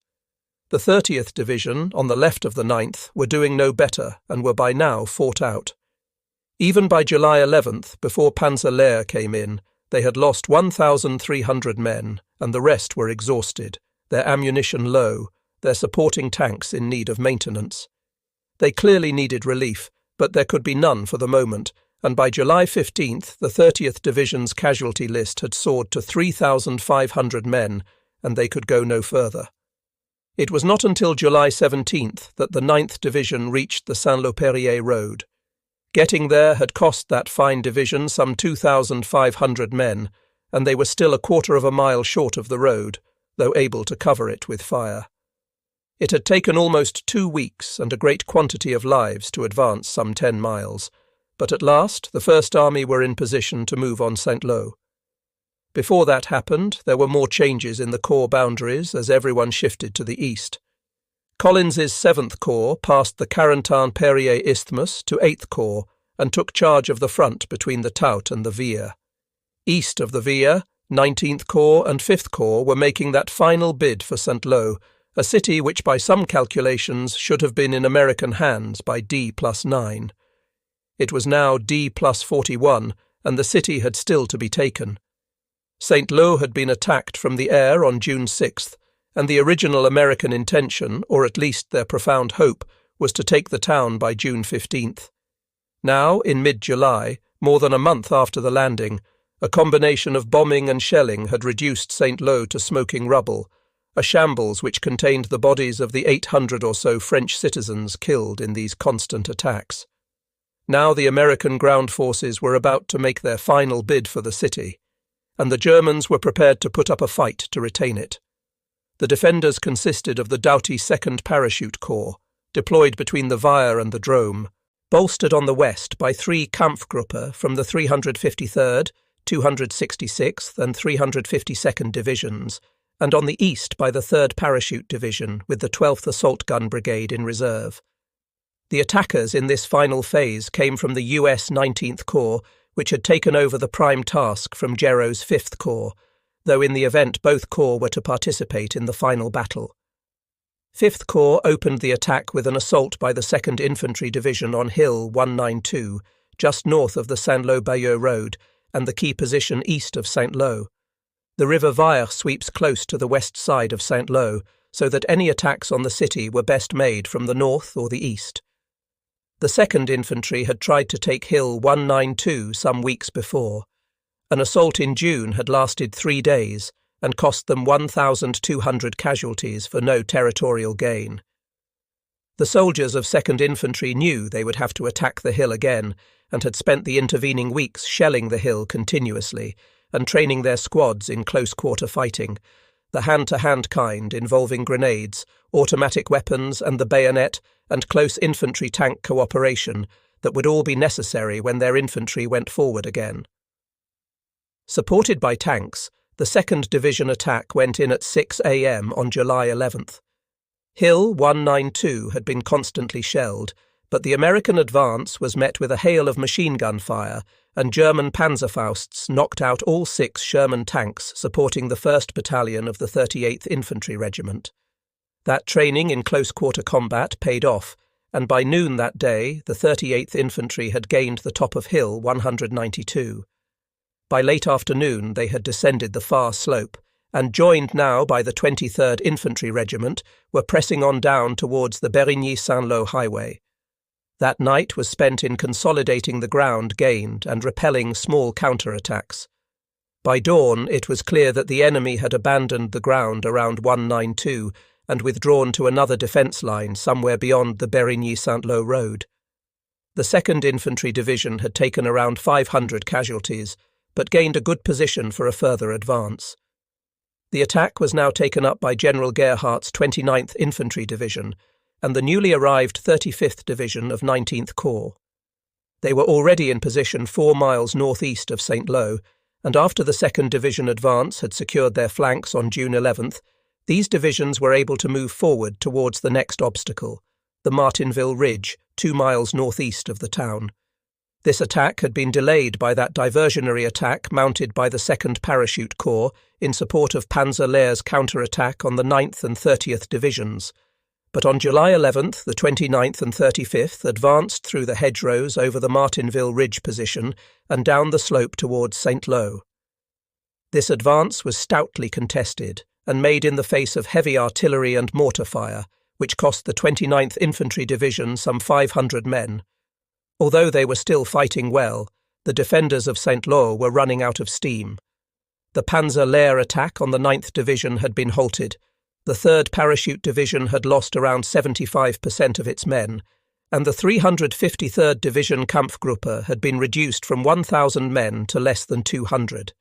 The 30th Division, on the left of the 9th, were doing no better and were by now fought out. Even by July 11th, before Panzer Lehr came in, they had lost 1,300 men, and the rest were exhausted, their ammunition low, their supporting tanks in need of maintenance. They clearly needed relief, but there could be none for the moment, and by July 15th the 30th Division's casualty list had soared to 3,500 men, and they could go no further. It was not until July 17th that the 9th Division reached the Saint-Lô-Perrier road. Getting there had cost that fine division some 2,500 men, and they were still a quarter of a mile short of the road, though able to cover it with fire. It had taken almost 2 weeks and a great quantity of lives to advance some 10 miles, but at last the First Army were in position to move on Saint-Lô. Before that happened, there were more changes in the corps boundaries as everyone shifted to the east. Collins's 7th Corps passed the Carentan-Perrier Isthmus to 8th Corps and took charge of the front between the Taut and the Vire. East of the Vire, 19th Corps and 5th Corps were making that final bid for Saint-Lô, a city which by some calculations should have been in American hands by D+9. It was now D+41, and the city had still to be taken. Saint-Lô had been attacked from the air on June 6th, and the original American intention, or at least their profound hope, was to take the town by June 15th. Now, in mid-July, more than a month after the landing, a combination of bombing and shelling had reduced Saint-Lô to smoking rubble, a shambles which contained the bodies of the 800 or so French citizens killed in these constant attacks. Now the American ground forces were about to make their final bid for the city, and the Germans were prepared to put up a fight to retain it. The defenders consisted of the doughty 2nd Parachute Corps, deployed between the Vire and the Drôme, bolstered on the west by 3 Kampfgruppe from the 353rd, 266th and 352nd Divisions, and on the east by the 3rd Parachute Division with the 12th Assault Gun Brigade in reserve. The attackers in this final phase came from the US 19th Corps, which had taken over the prime task from Gero's 5th Corps, though in the event both corps were to participate in the final battle. 5th Corps opened the attack with an assault by the 2nd Infantry Division on Hill 192, just north of the Saint-Lô-Bayeux Road, and the key position east of Saint-Lô. The River Vire sweeps close to the west side of Saint-Lô, so that any attacks on the city were best made from the north or the east. The 2nd Infantry had tried to take Hill 192 some weeks before. An assault in June had lasted 3 days and cost them 1,200 casualties for no territorial gain. The soldiers of 2nd Infantry knew they would have to attack the hill again and had spent the intervening weeks shelling the hill continuously and training their squads in close-quarter fighting, the hand-to-hand kind involving grenades, automatic weapons and the bayonet, and close infantry-tank cooperation that would all be necessary when their infantry went forward again. Supported by tanks, the 2nd Division attack went in at 6 a.m. on July 11th. Hill 192 had been constantly shelled, but the American advance was met with a hail of machine-gun fire, and German Panzerfausts knocked out all 6 Sherman tanks supporting the 1st Battalion of the 38th Infantry Regiment. That training in close-quarter combat paid off, and by noon that day, the 38th Infantry had gained the top of Hill 192. By late afternoon, they had descended the far slope, and joined now by the 23rd Infantry Regiment, were pressing on down towards the Berigny-Saint-Lô highway. That night was spent in consolidating the ground gained and repelling small counter-attacks. By dawn, it was clear that the enemy had abandoned the ground around 192 and withdrawn to another defence line somewhere beyond the Berigny-Saint-Lô road. The 2nd Infantry Division had taken around 500 casualties, but gained a good position for a further advance. The attack was now taken up by General Gerhardt's 29th Infantry Division and the newly arrived 35th Division of 19th Corps. They were already in position 4 miles northeast of Saint-Lô, and after the 2nd Division advance had secured their flanks on June 11th, these divisions were able to move forward towards the next obstacle, the Martinville Ridge, 2 miles northeast of the town. This attack had been delayed by that diversionary attack mounted by the 2nd Parachute Corps in support of Panzer Lehr's counter-attack on the 9th and 30th Divisions. But on July 11th, the 29th and 35th advanced through the hedgerows over the Martinville Ridge position and down the slope towards Saint-Lô. This advance was stoutly contested and made in the face of heavy artillery and mortar fire, which cost the 29th Infantry Division some 500 men. Although they were still fighting well, the defenders of Saint-Lô were running out of steam. The Panzer Lehr attack on the 9th Division had been halted, the 3rd Parachute Division had lost around 75% of its men, and the 353rd Division Kampfgruppe had been reduced from 1,000 men to less than 200.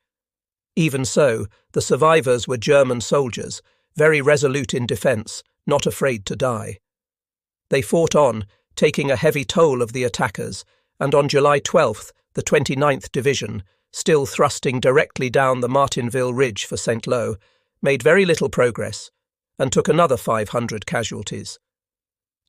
Even so, the survivors were German soldiers, very resolute in defence, not afraid to die. They fought on, taking a heavy toll of the attackers, and on July 12th, the 29th Division, still thrusting directly down the Martinville Ridge for Saint-Lô, made very little progress, and took another 500 casualties.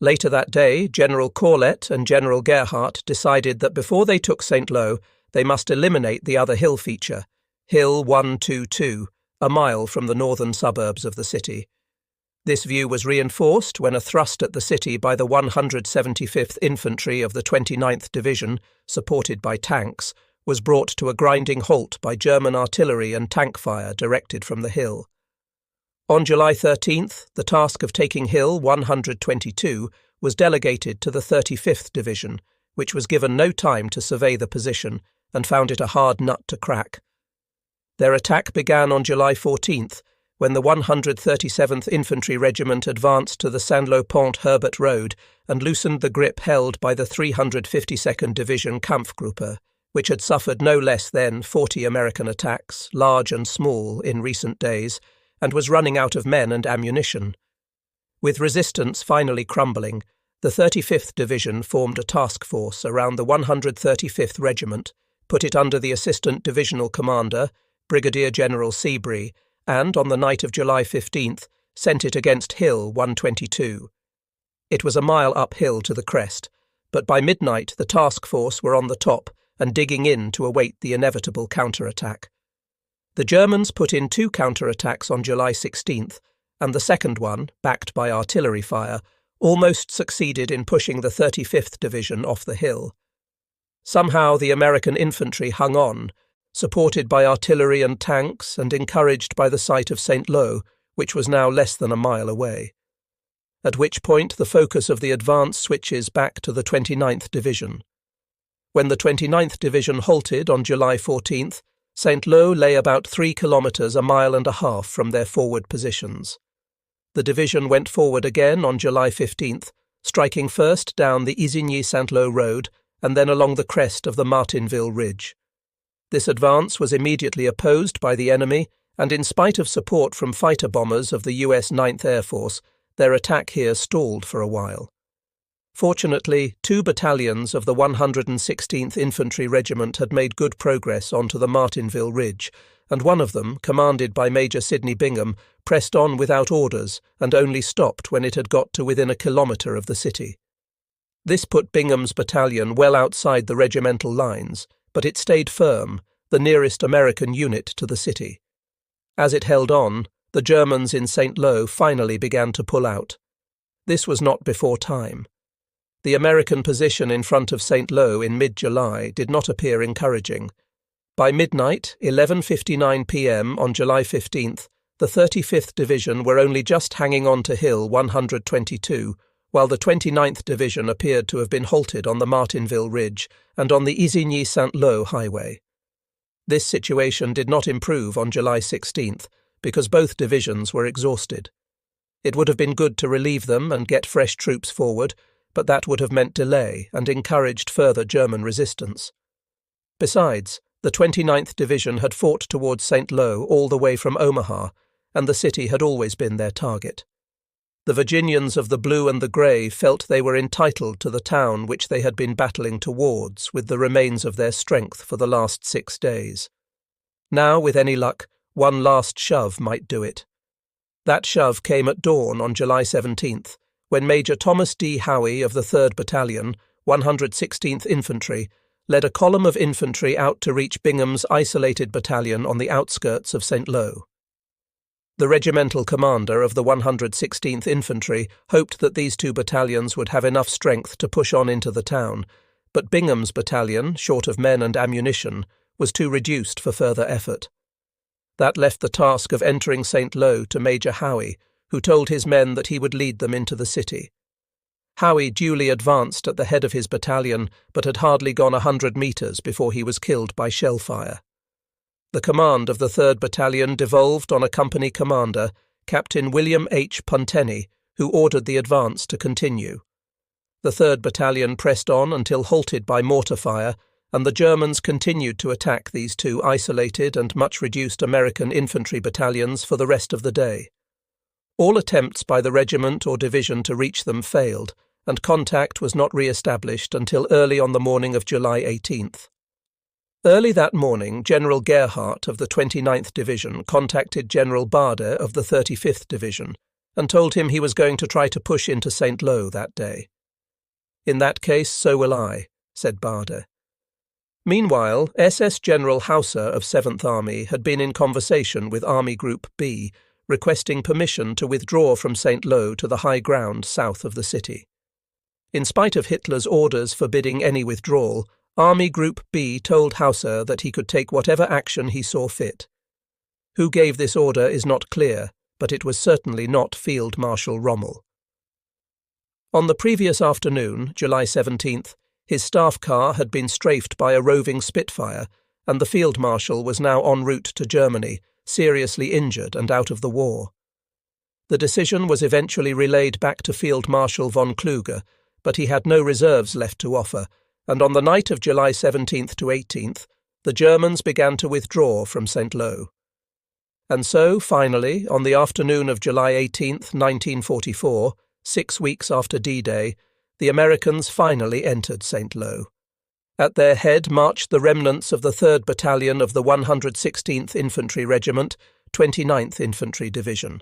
Later that day, General Corlett and General Gerhardt decided that before they took Saint-Lô, they must eliminate the other hill feature, Hill 122, a mile from the northern suburbs of the city. This view was reinforced when a thrust at the city by the 175th Infantry of the 29th Division, supported by tanks, was brought to a grinding halt by German artillery and tank fire directed from the hill. On July 13th, the task of taking Hill 122 was delegated to the 35th Division, which was given no time to survey the position and found it a hard nut to crack. Their attack began on July 14th, when the 137th Infantry Regiment advanced to the Saint-Lô-Pont-Herbert Road and loosened the grip held by the 352nd Division Kampfgruppe, which had suffered no less than 40 American attacks, large and small, in recent days, and was running out of men and ammunition. With resistance finally crumbling, the 35th Division formed a task force around the 135th Regiment, put it under the Assistant Divisional Commander, Brigadier General Seabury, and, on the night of July 15th, sent it against Hill 122. It was a mile uphill to the crest, but by midnight the task force were on the top and digging in to await the inevitable counterattack. The Germans put in 2 counterattacks on July 16th, and the second one, backed by artillery fire, almost succeeded in pushing the 35th Division off the hill. Somehow the American infantry hung on, supported by artillery and tanks and encouraged by the sight of Saint-Lô, which was now less than a mile away. At which point the focus of the advance switches back to the 29th Division. When the 29th Division halted on July 14th, Saint-Lô lay about 3 kilometres a mile and a half from their forward positions. The division went forward again on July 15th, striking first down the Isigny-Saint-Lô road and then along the crest of the Martinville Ridge. This advance was immediately opposed by the enemy, and in spite of support from fighter bombers of the US 9th Air Force, their attack here stalled for a while. Fortunately, 2 battalions of the 116th Infantry Regiment had made good progress onto the Martinville Ridge, and one of them, commanded by Major Sidney Bingham, pressed on without orders and only stopped when it had got to within a kilometre of the city. This put Bingham's battalion well outside the regimental lines, but it stayed firm, the nearest American unit to the city. As it held on, the Germans in St. Lo finally began to pull out. This was not before time. The American position in front of St. Lo in mid-July did not appear encouraging. By midnight, 11:59 p.m. on July 15th, the 35th Division were only just hanging on to Hill 122, while the 29th Division appeared to have been halted on the Martinville Ridge and on the Isigny-St. Lo highway. This situation did not improve on July 16th because both divisions were exhausted. It would have been good to relieve them and get fresh troops forward, but that would have meant delay and encouraged further German resistance. Besides, the 29th Division had fought towards St. Lo all the way from Omaha, and the city had always been their target. The Virginians of the Blue and the Grey felt they were entitled to the town which they had been battling towards with the remains of their strength for the last 6 days. Now, with any luck, one last shove might do it. That shove came at dawn on July 17th, when Major Thomas D. Howe of the 3rd Battalion, 116th Infantry, led a column of infantry out to reach Bingham's isolated battalion on the outskirts of St. Lo. The regimental commander of the 116th Infantry hoped that these two battalions would have enough strength to push on into the town, but Bingham's battalion, short of men and ammunition, was too reduced for further effort. That left the task of entering St. Lo to Major Howe, who told his men that he would lead them into the city. Howe duly advanced at the head of his battalion, but had hardly gone 100 metres before he was killed by shell fire. The command of the 3rd Battalion devolved on a company commander, Captain William H. Puntenny, who ordered the advance to continue. The 3rd Battalion pressed on until halted by mortar fire, and the Germans continued to attack these two isolated and much reduced American infantry battalions for the rest of the day. All attempts by the regiment or division to reach them failed, and contact was not re-established until early on the morning of July 18th. Early that morning, General Gerhardt of the 29th Division contacted General Bader of the 35th Division and told him he was going to try to push into St. Lo that day. "In that case, so will I," said Bader. Meanwhile, SS General Hauser of 7th Army had been in conversation with Army Group B, requesting permission to withdraw from St. Lo to the high ground south of the city. In spite of Hitler's orders forbidding any withdrawal, Army Group B told Hauser that he could take whatever action he saw fit. Who gave this order is not clear, but it was certainly not Field Marshal Rommel. On the previous afternoon, July 17th, his staff car had been strafed by a roving Spitfire, and the Field Marshal was now en route to Germany, seriously injured and out of the war. The decision was eventually relayed back to Field Marshal von Kluge, but he had no reserves left to offer, and on the night of July 17th to 18th, the Germans began to withdraw from St. Lo. And so, finally, on the afternoon of July 18th, 1944, 6 weeks after D-Day, the Americans finally entered St. Lo. At their head marched the remnants of the 3rd Battalion of the 116th Infantry Regiment, 29th Infantry Division.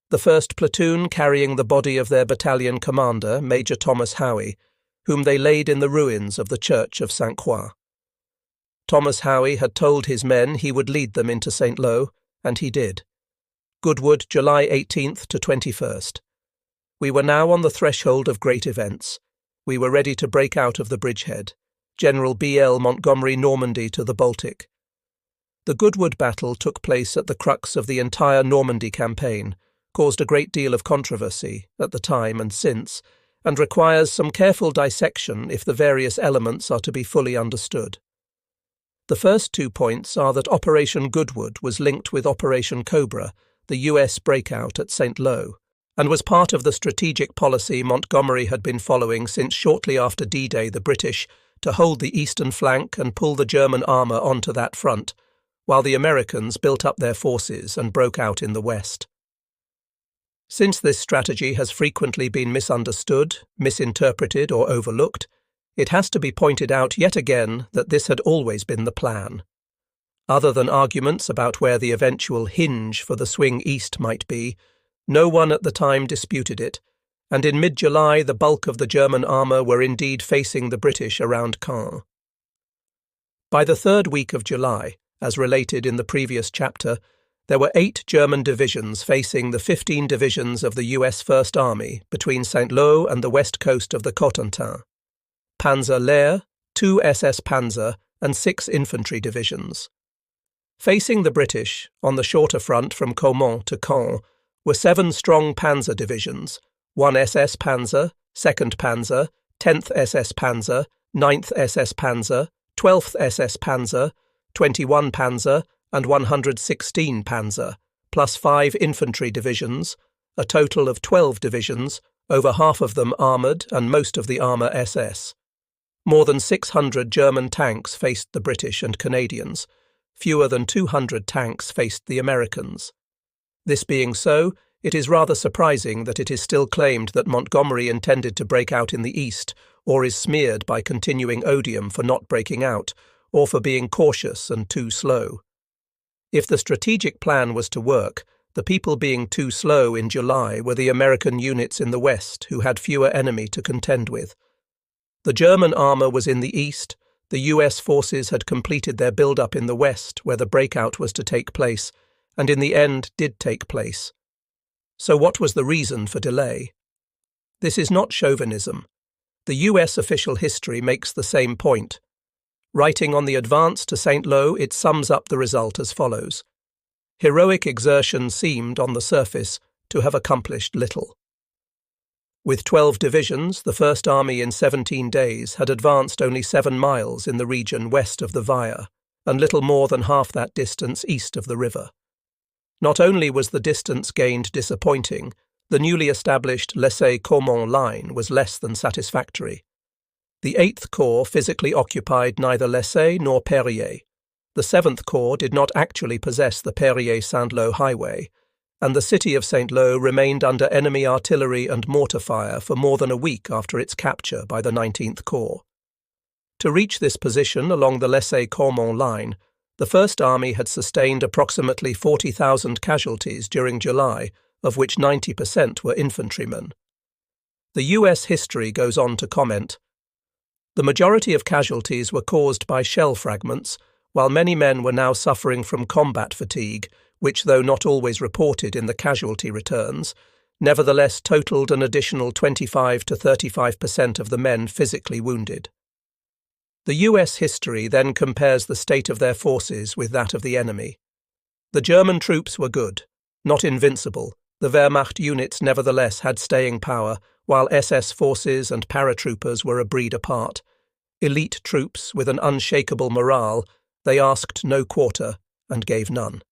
The 1st Platoon carrying the body of their battalion commander, Major Thomas Howe, whom they laid in the ruins of the Church of St. Croix. Thomas Howe had told his men he would lead them into St. Lo, and he did. Goodwood, July 18th to 21st. We were now on the threshold of great events. We were ready to break out of the bridgehead. General B.L. Montgomery Normandy to the Baltic. The Goodwood battle took place at the crux of the entire Normandy campaign, caused a great deal of controversy, at the time and since, and requires some careful dissection if the various elements are to be fully understood. The first 2 points are that Operation Goodwood was linked with Operation Cobra, the US breakout at St. Lo, and was part of the strategic policy Montgomery had been following since shortly after D-Day the British to hold the eastern flank and pull the German armour onto that front, while the Americans built up their forces and broke out in the west. Since this strategy has frequently been misunderstood, misinterpreted or overlooked, it has to be pointed out yet again that this had always been the plan. Other than arguments about where the eventual hinge for the swing east might be, no one at the time disputed it, and in mid-July the bulk of the German armour were indeed facing the British around Caen. By the 3rd week of July, as related in the previous chapter, There were 8 German divisions facing the 15 divisions of the US First Army between Saint-Lô and the west coast of the Cotentin. Panzer Lehr, 2 SS Panzer, and 6 infantry divisions. Facing the British, on the shorter front from Caumont to Caen, were 7 strong panzer divisions, 1 SS Panzer, 2nd Panzer, 10th SS Panzer, 9th SS Panzer, 12th SS Panzer, 21 Panzer, and 116 Panzer, plus 5 infantry divisions, a total of 12 divisions, over half of them armoured and most of the armour SS. More than 600 German tanks faced the British and Canadians. Fewer than 200 tanks faced the Americans. This being so, it is rather surprising that it is still claimed that Montgomery intended to break out in the east, or is smeared by continuing odium for not breaking out, or for being cautious and too slow. If the strategic plan was to work, the people being too slow in July were the American units in the west who had fewer enemy to contend with. The German armour was in the east, the US forces had completed their build-up in the west where the breakout was to take place, and in the end did take place. So what was the reason for delay? This is not chauvinism. The US official history makes the same point. Writing on the advance to Saint-Lô, it sums up the result as follows. Heroic exertion seemed, on the surface, to have accomplished little. With 12 divisions, the First Army in 17 days had advanced only 7 miles in the region west of the Vire, and little more than half that distance east of the river. Not only was the distance gained disappointing, the newly established Lessay-Caumont line was less than satisfactory. The 8th Corps physically occupied neither Lessay nor Perrier. The 7th Corps did not actually possess the Perrier-Saint-Lô highway, and the city of Saint-Lô remained under enemy artillery and mortar fire for more than a week after its capture by the 19th Corps. To reach this position along the Lessay-Caumont line, the First Army had sustained approximately 40,000 casualties during July, of which 90% were infantrymen. The US history goes on to comment, "The majority of casualties were caused by shell fragments, while many men were now suffering from combat fatigue, which, though not always reported in the casualty returns, nevertheless totaled an additional 25 to 35% of the men physically wounded." The US history then compares the state of their forces with that of the enemy. The German troops were good, not invincible. The Wehrmacht units nevertheless had staying power, while SS forces and paratroopers were a breed apart. Elite troops with an unshakable morale, they asked no quarter and gave none.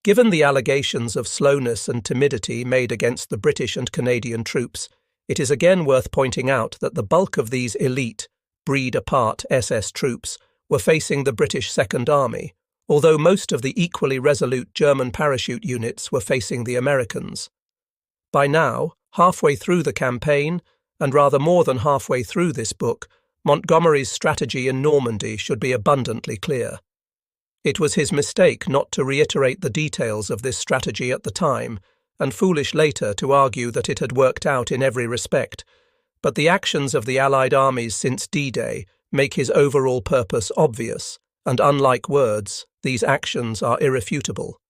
Given the allegations of slowness and timidity made against the British and Canadian troops, it is again worth pointing out that the bulk of these elite, breed-apart SS troops were facing the British Second Army, although most of the equally resolute German parachute units were facing the Americans. By now, halfway through the campaign, and rather more than halfway through this book, Montgomery's strategy in Normandy should be abundantly clear. It was his mistake not to reiterate the details of this strategy at the time, and foolish later to argue that it had worked out in every respect, but the actions of the Allied armies since D-Day make his overall purpose obvious, and unlike words, these actions are irrefutable.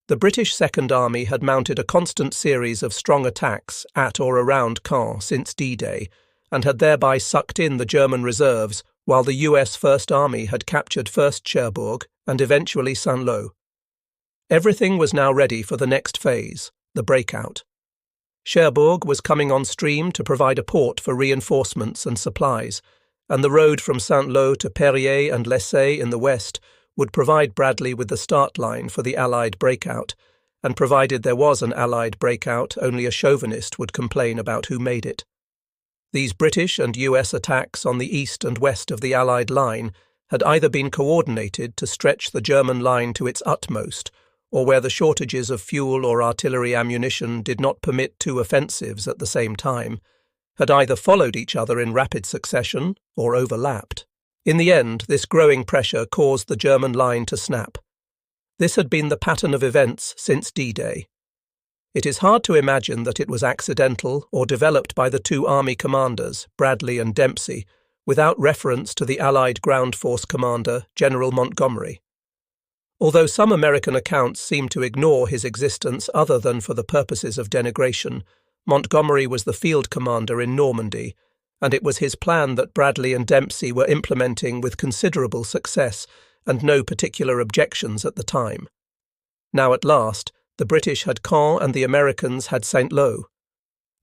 The British Second Army had mounted a constant series of strong attacks at or around Caen since D-Day, and had thereby sucked in the German reserves, while the US First Army had captured first Cherbourg and eventually Saint-Lô. Everything was now ready for the next phase, the breakout. Cherbourg was coming on stream to provide a port for reinforcements and supplies, and the road from Saint-Lô to Perrier and Lessay in the west would provide Bradley with the start line for the Allied breakout, and provided there was an Allied breakout, only a chauvinist would complain about who made it. These British and US attacks on the east and west of the Allied line had either been coordinated to stretch the German line to its utmost, or where the shortages of fuel or artillery ammunition did not permit 2 offensives at the same time, had either followed each other in rapid succession or overlapped. In the end, this growing pressure caused the German line to snap. This had been the pattern of events since D-Day. It is hard to imagine that it was accidental or developed by the 2 army commanders, Bradley and Dempsey, without reference to the Allied ground force commander, General Montgomery. Although some American accounts seem to ignore his existence other than for the purposes of denigration, Montgomery was the field commander in Normandy, and it was his plan that Bradley and Dempsey were implementing with considerable success and no particular objections at the time. Now at last, the British had Caen and the Americans had St. Lo.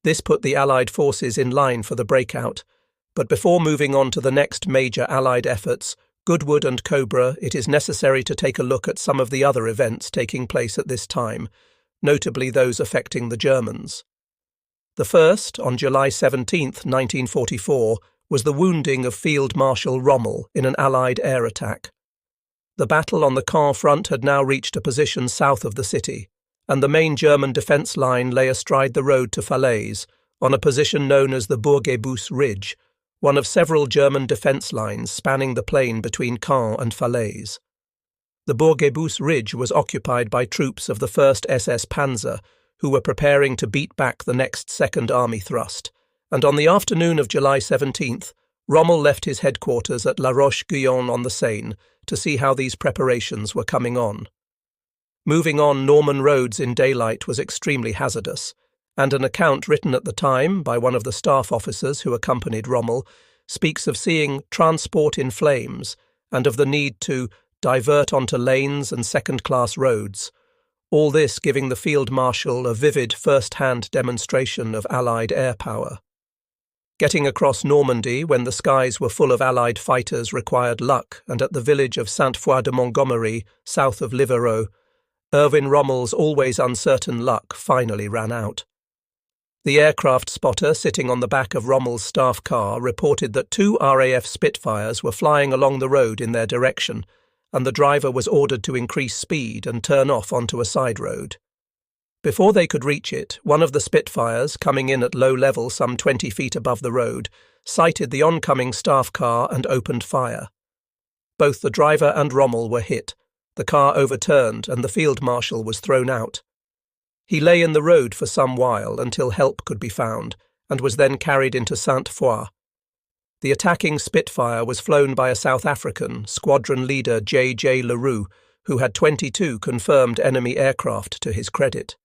This put the Allied forces in line for the breakout, but before moving on to the next major Allied efforts, Goodwood and Cobra, it is necessary to take a look at some of the other events taking place at this time, notably those affecting the Germans. The first, on July 17, 1944, was the wounding of Field Marshal Rommel in an Allied air attack. The battle on the Caen front had now reached a position south of the city, and the main German defence line lay astride the road to Falaise, on a position known as the Bourguebus Ridge, one of several German defence lines spanning the plain between Caen and Falaise. The Bourguebus Ridge was occupied by troops of the 1st SS Panzer, who were preparing to beat back the next Second Army thrust, and on the afternoon of July 17th, Rommel left his headquarters at La Roche-Guyon on the Seine to see how these preparations were coming on. Moving on Norman roads in daylight was extremely hazardous, and an account written at the time by one of the staff officers who accompanied Rommel speaks of seeing transport in flames and of the need to divert onto lanes and second-class roads, all this giving the Field Marshal a vivid first-hand demonstration of Allied air power. Getting across Normandy when the skies were full of Allied fighters required luck, and at the village of Sainte-Foy-de-Montgomery, south of Livarot, Erwin Rommel's always uncertain luck finally ran out. The aircraft spotter sitting on the back of Rommel's staff car reported that 2 RAF Spitfires were flying along the road in their direction, and the driver was ordered to increase speed and turn off onto a side road. Before they could reach it, one of the Spitfires, coming in at low level some 20 feet above the road, sighted the oncoming staff car and opened fire. Both the driver and Rommel were hit, the car overturned and the Field Marshal was thrown out. He lay in the road for some while until help could be found, and was then carried into Sainte-Foy. The attacking Spitfire was flown by a South African, squadron leader J.J. Leroux, who had 22 confirmed enemy aircraft to his credit.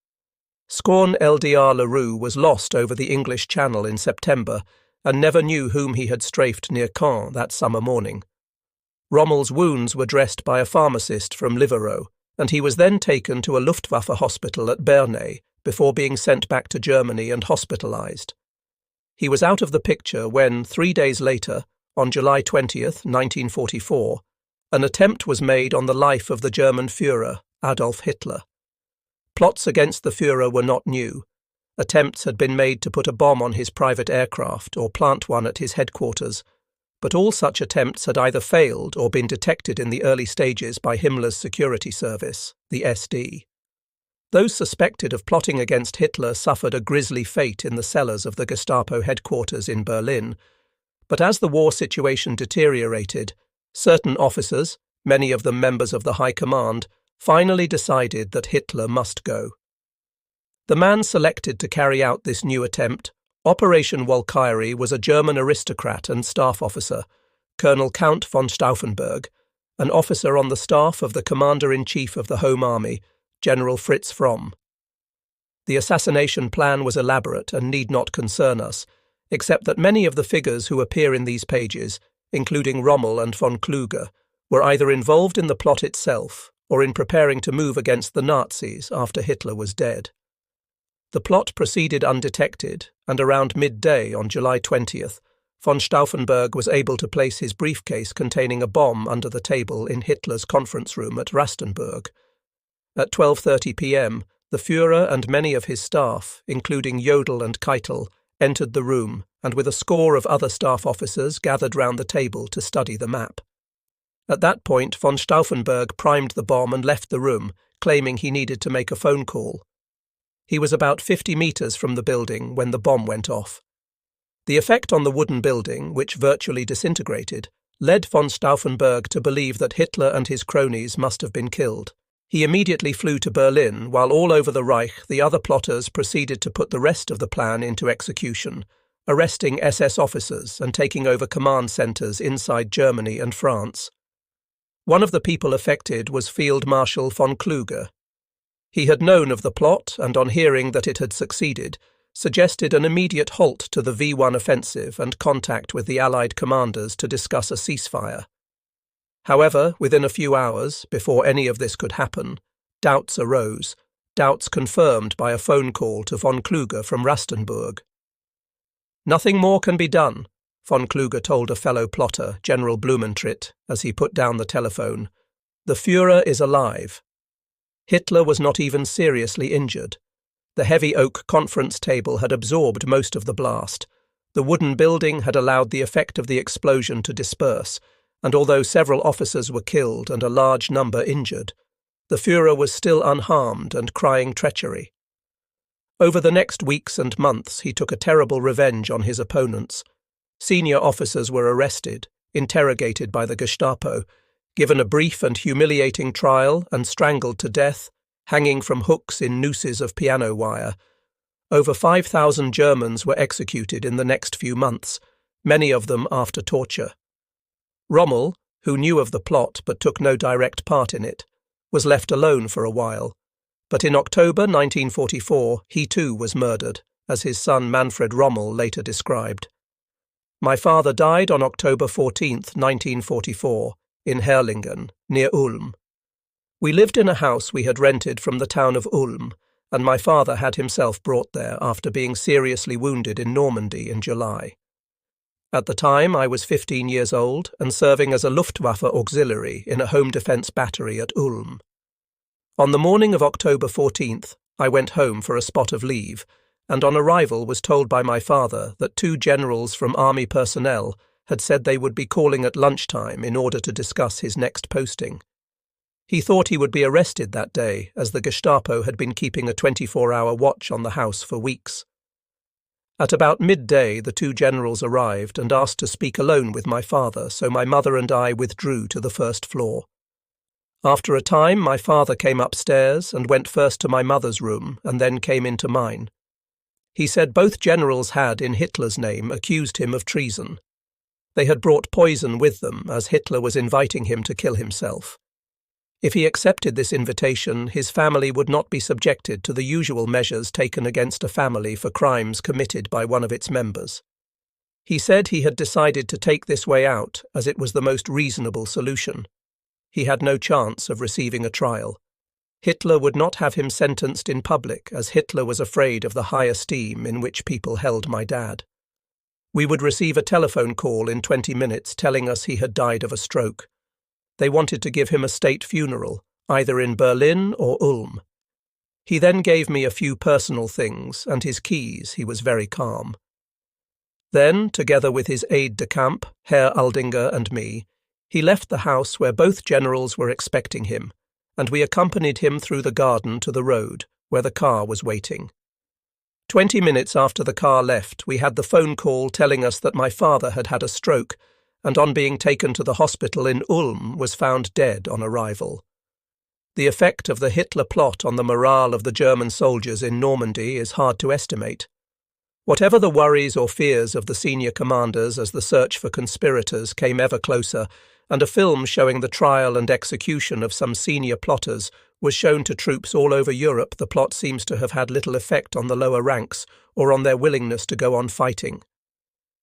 Squadron LDR Leroux was lost over the English Channel in September and never knew whom he had strafed near Caen that summer morning. Rommel's wounds were dressed by a pharmacist from Livarot, and he was then taken to a Luftwaffe hospital at Bernay before being sent back to Germany and hospitalized. He was out of the picture when, 3 days later, on July 20th, 1944, an attempt was made on the life of the German Führer, Adolf Hitler. Plots against the Führer were not new. Attempts had been made to put a bomb on his private aircraft or plant one at his headquarters, but all such attempts had either failed or been detected in the early stages by Himmler's security service, the SD. Those suspected of plotting against Hitler suffered a grisly fate in the cellars of the Gestapo headquarters in Berlin, but as the war situation deteriorated, certain officers, many of them members of the High Command, finally decided that Hitler must go. The man selected to carry out this new attempt, Operation Walkyrie, was a German aristocrat and staff officer, Colonel Count von Stauffenberg, an officer on the staff of the Commander-in-Chief of the Home Army, General Fritz Fromm. The assassination plan was elaborate and need not concern us, except that many of the figures who appear in these pages, including Rommel and von Kluge, were either involved in the plot itself or in preparing to move against the Nazis after Hitler was dead. The plot proceeded undetected, and around midday on July 20th, von Stauffenberg was able to place his briefcase containing a bomb under the table in Hitler's conference room at Rastenburg. At 12:30 p.m., the Führer and many of his staff, including Jodl and Keitel, entered the room and with a score of other staff officers gathered round the table to study the map. At that point, von Stauffenberg primed the bomb and left the room, claiming he needed to make a phone call. He was about 50 meters from the building when the bomb went off. The effect on the wooden building, which virtually disintegrated, led von Stauffenberg to believe that Hitler and his cronies must have been killed. He immediately flew to Berlin, while all over the Reich the other plotters proceeded to put the rest of the plan into execution, arresting SS officers and taking over command centres inside Germany and France. One of the people affected was Field Marshal von Kluge. He had known of the plot and, on hearing that it had succeeded, suggested an immediate halt to the V1 offensive and contact with the Allied commanders to discuss a ceasefire. However, within a few hours, before any of this could happen, doubts arose, doubts confirmed by a phone call to von Kluge from Rastenburg. "Nothing more can be done," von Kluge told a fellow plotter, General Blumentritt, as he put down the telephone. "The Führer is alive." Hitler was not even seriously injured. The heavy oak conference table had absorbed most of the blast. The wooden building had allowed the effect of the explosion to disperse, and although several officers were killed and a large number injured, the Führer was still unharmed and crying treachery. Over the next weeks and months he took a terrible revenge on his opponents. Senior officers were arrested, interrogated by the Gestapo, given a brief and humiliating trial and strangled to death, hanging from hooks in nooses of piano wire. Over 5,000 Germans were executed in the next few months, many of them after torture. Rommel, who knew of the plot but took no direct part in it, was left alone for a while, but in October 1944 he too was murdered, as his son Manfred Rommel later described. "My father died on October 14, 1944, in Herrlingen, near Ulm. We lived in a house we had rented from the town of Ulm, and my father had himself brought there after being seriously wounded in Normandy in July. At the time I was 15 years old and serving as a Luftwaffe auxiliary in a home defence battery at Ulm. On the morning of October 14th, I went home for a spot of leave, and on arrival was told by my father that 2 generals from army personnel had said they would be calling at lunchtime in order to discuss his next posting. He thought he would be arrested that day, as the Gestapo had been keeping a 24-hour watch on the house for weeks. At about midday, the 2 generals arrived and asked to speak alone with my father, so my mother and I withdrew to the first floor. After a time, my father came upstairs and went first to my mother's room and then came into mine. He said both generals had, in Hitler's name, accused him of treason. They had brought poison with them, as Hitler was inviting him to kill himself. If he accepted this invitation, his family would not be subjected to the usual measures taken against a family for crimes committed by one of its members. He said he had decided to take this way out, as it was the most reasonable solution. He had no chance of receiving a trial. Hitler would not have him sentenced in public, as Hitler was afraid of the high esteem in which people held my dad. We would receive a telephone call in 20 minutes telling us he had died of a stroke. They wanted to give him a state funeral, either in Berlin or Ulm. He then gave me a few personal things and his keys. He was very calm. Then, together with his aide-de-camp, Herr Aldinger, and me, he left the house where both generals were expecting him, and we accompanied him through the garden to the road, where the car was waiting. 20 minutes after the car left, we had the phone call telling us that my father had had a stroke, and on being taken to the hospital in Ulm was found dead on arrival. The effect of the Hitler plot on the morale of the German soldiers in Normandy is hard to estimate. Whatever the worries or fears of the senior commanders as the search for conspirators came ever closer, and a film showing the trial and execution of some senior plotters was shown to troops all over Europe, the plot seems to have had little effect on the lower ranks or on their willingness to go on fighting.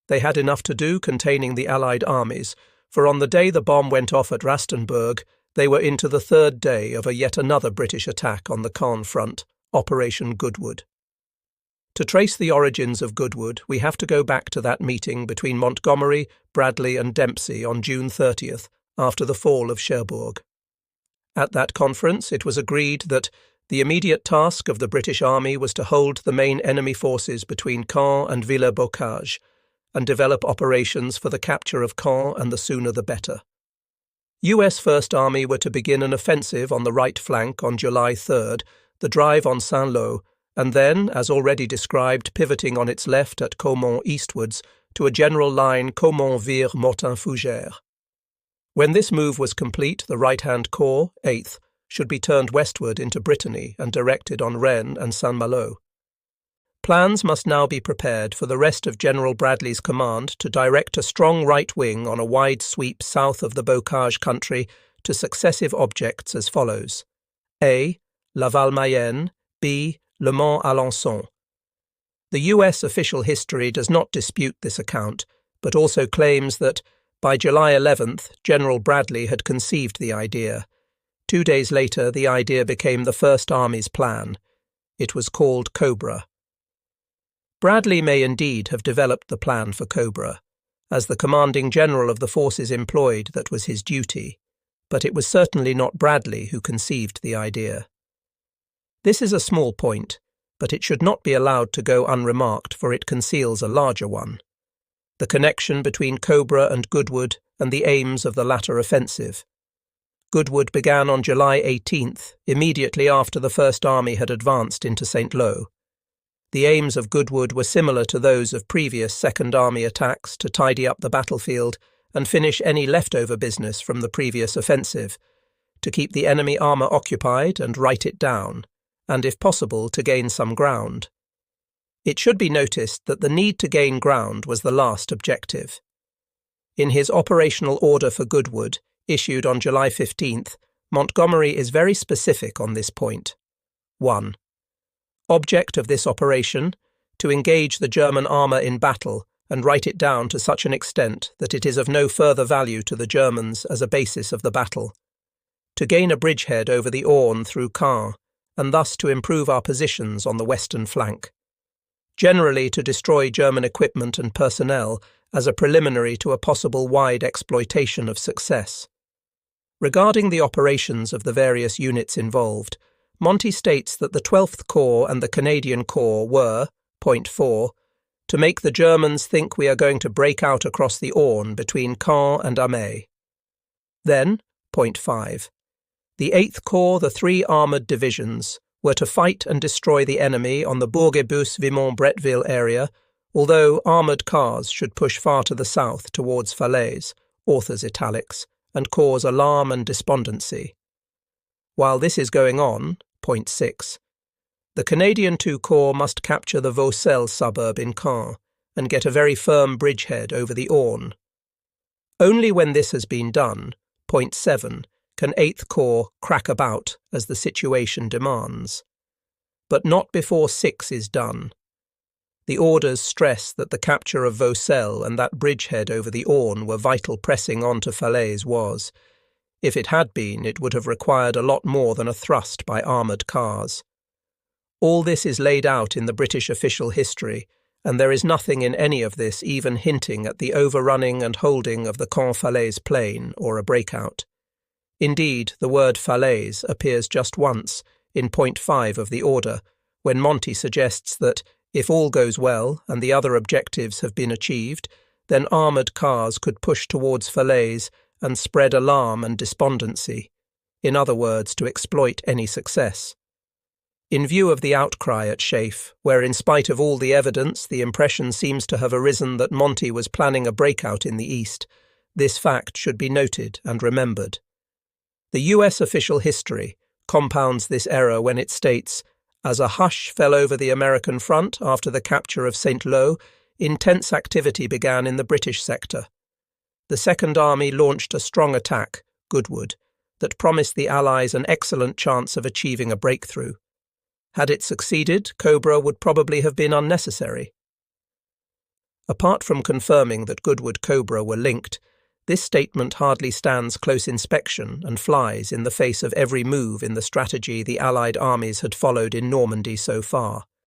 They had enough to do containing the Allied armies, for on the day the bomb went off at Rastenburg, they were into the 3rd day of a yet another British attack on the Caen front, Operation Goodwood. To trace the origins of Goodwood, we have to go back to that meeting between Montgomery, Bradley and Dempsey on June 30th, after the fall of Cherbourg. At that conference, it was agreed that the immediate task of the British Army was to hold the main enemy forces between Caen and Villers-Bocage, and develop operations for the capture of Caen, and the sooner the better. US First Army were to begin an offensive on the right flank on July 3rd, the drive on Saint-Lô, and then, as already described, pivoting on its left at Caumont eastwards to a general line Caumont-Vire-Mortain-Fougères. When this move was complete, the right-hand corps, 8th, should be turned westward into Brittany and directed on Rennes and Saint-Malo. Plans must now be prepared for the rest of General Bradley's command to direct a strong right wing on a wide sweep south of the Bocage country to successive objects as follows: A. Laval-Mayenne, B. Le Mans-Alençon. The US official history does not dispute this account, but also claims that, by July 11th, General Bradley had conceived the idea. 2 days later, the idea became the First Army's plan. It was called Cobra. Bradley may indeed have developed the plan for Cobra. As the commanding general of the forces employed, that was his duty, but it was certainly not Bradley who conceived the idea. This is a small point, but it should not be allowed to go unremarked, for it conceals a larger one: the connection between Cobra and Goodwood and the aims of the latter offensive. Goodwood began on July 18th, immediately after the First Army had advanced into St. Lo. The aims of Goodwood were similar to those of previous Second Army attacks: to tidy up the battlefield and finish any leftover business from the previous offensive, to keep the enemy armour occupied and write it down, and if possible to gain some ground. It should be noticed that the need to gain ground was the last objective. In his operational order for Goodwood, issued on July 15th, Montgomery is very specific on this point. 1. Object of this operation: to engage the German armour in battle and write it down to such an extent that it is of no further value to the Germans as a basis of the battle. To gain a bridgehead over the Orne through Caen, and thus to improve our positions on the western flank. Generally to destroy German equipment and personnel as a preliminary to a possible wide exploitation of success. Regarding the operations of the various units involved, Monty states that the 12th Corps and the Canadian Corps were, point 4, to make the Germans think we are going to break out across the Orne between Caen and Amet. Then, point 5, the 8th Corps, the 3 armoured divisions, were to fight and destroy the enemy on the Bourg-et-Bus-Vimont-Bretteville area, although armoured cars should push far to the south towards Falaise, author's italics, and cause alarm and despondency. While this is going on, point 6, the Canadian 2 Corps must capture the Vaucelles suburb in Caen and get a very firm bridgehead over the Orne. Only when this has been done, point 7, can 8th Corps crack about as the situation demands. But not before 6 is done. The orders stress that the capture of Vaucelles and that bridgehead over the Orne were vital. Pressing on to Falaise was. If it had been, it would have required a lot more than a thrust by armoured cars. All this is laid out in the British official history, and there is nothing in any of this even hinting at the overrunning and holding of the Caen-Falaise plain or a breakout. Indeed, the word Falaise appears just once, in point 5 of the order, when Monty suggests that, if all goes well and the other objectives have been achieved, then armoured cars could push towards Falaise and spread alarm and despondency, in other words, to exploit any success. In view of the outcry at Chafe, where in spite of all the evidence the impression seems to have arisen that Monty was planning a breakout in the east, this fact should be noted and remembered. The US official history compounds this error when it states, as a hush fell over the American front after the capture of St. Lo, intense activity began in the British sector. The Second Army launched a strong attack, Goodwood, that promised the Allies an excellent chance of achieving a breakthrough. Had it succeeded, Cobra would probably have been unnecessary. Apart from confirming that Goodwood-Cobra were linked, this statement hardly stands close inspection and flies in the face of every move in the strategy the Allied armies had followed in Normandy so far.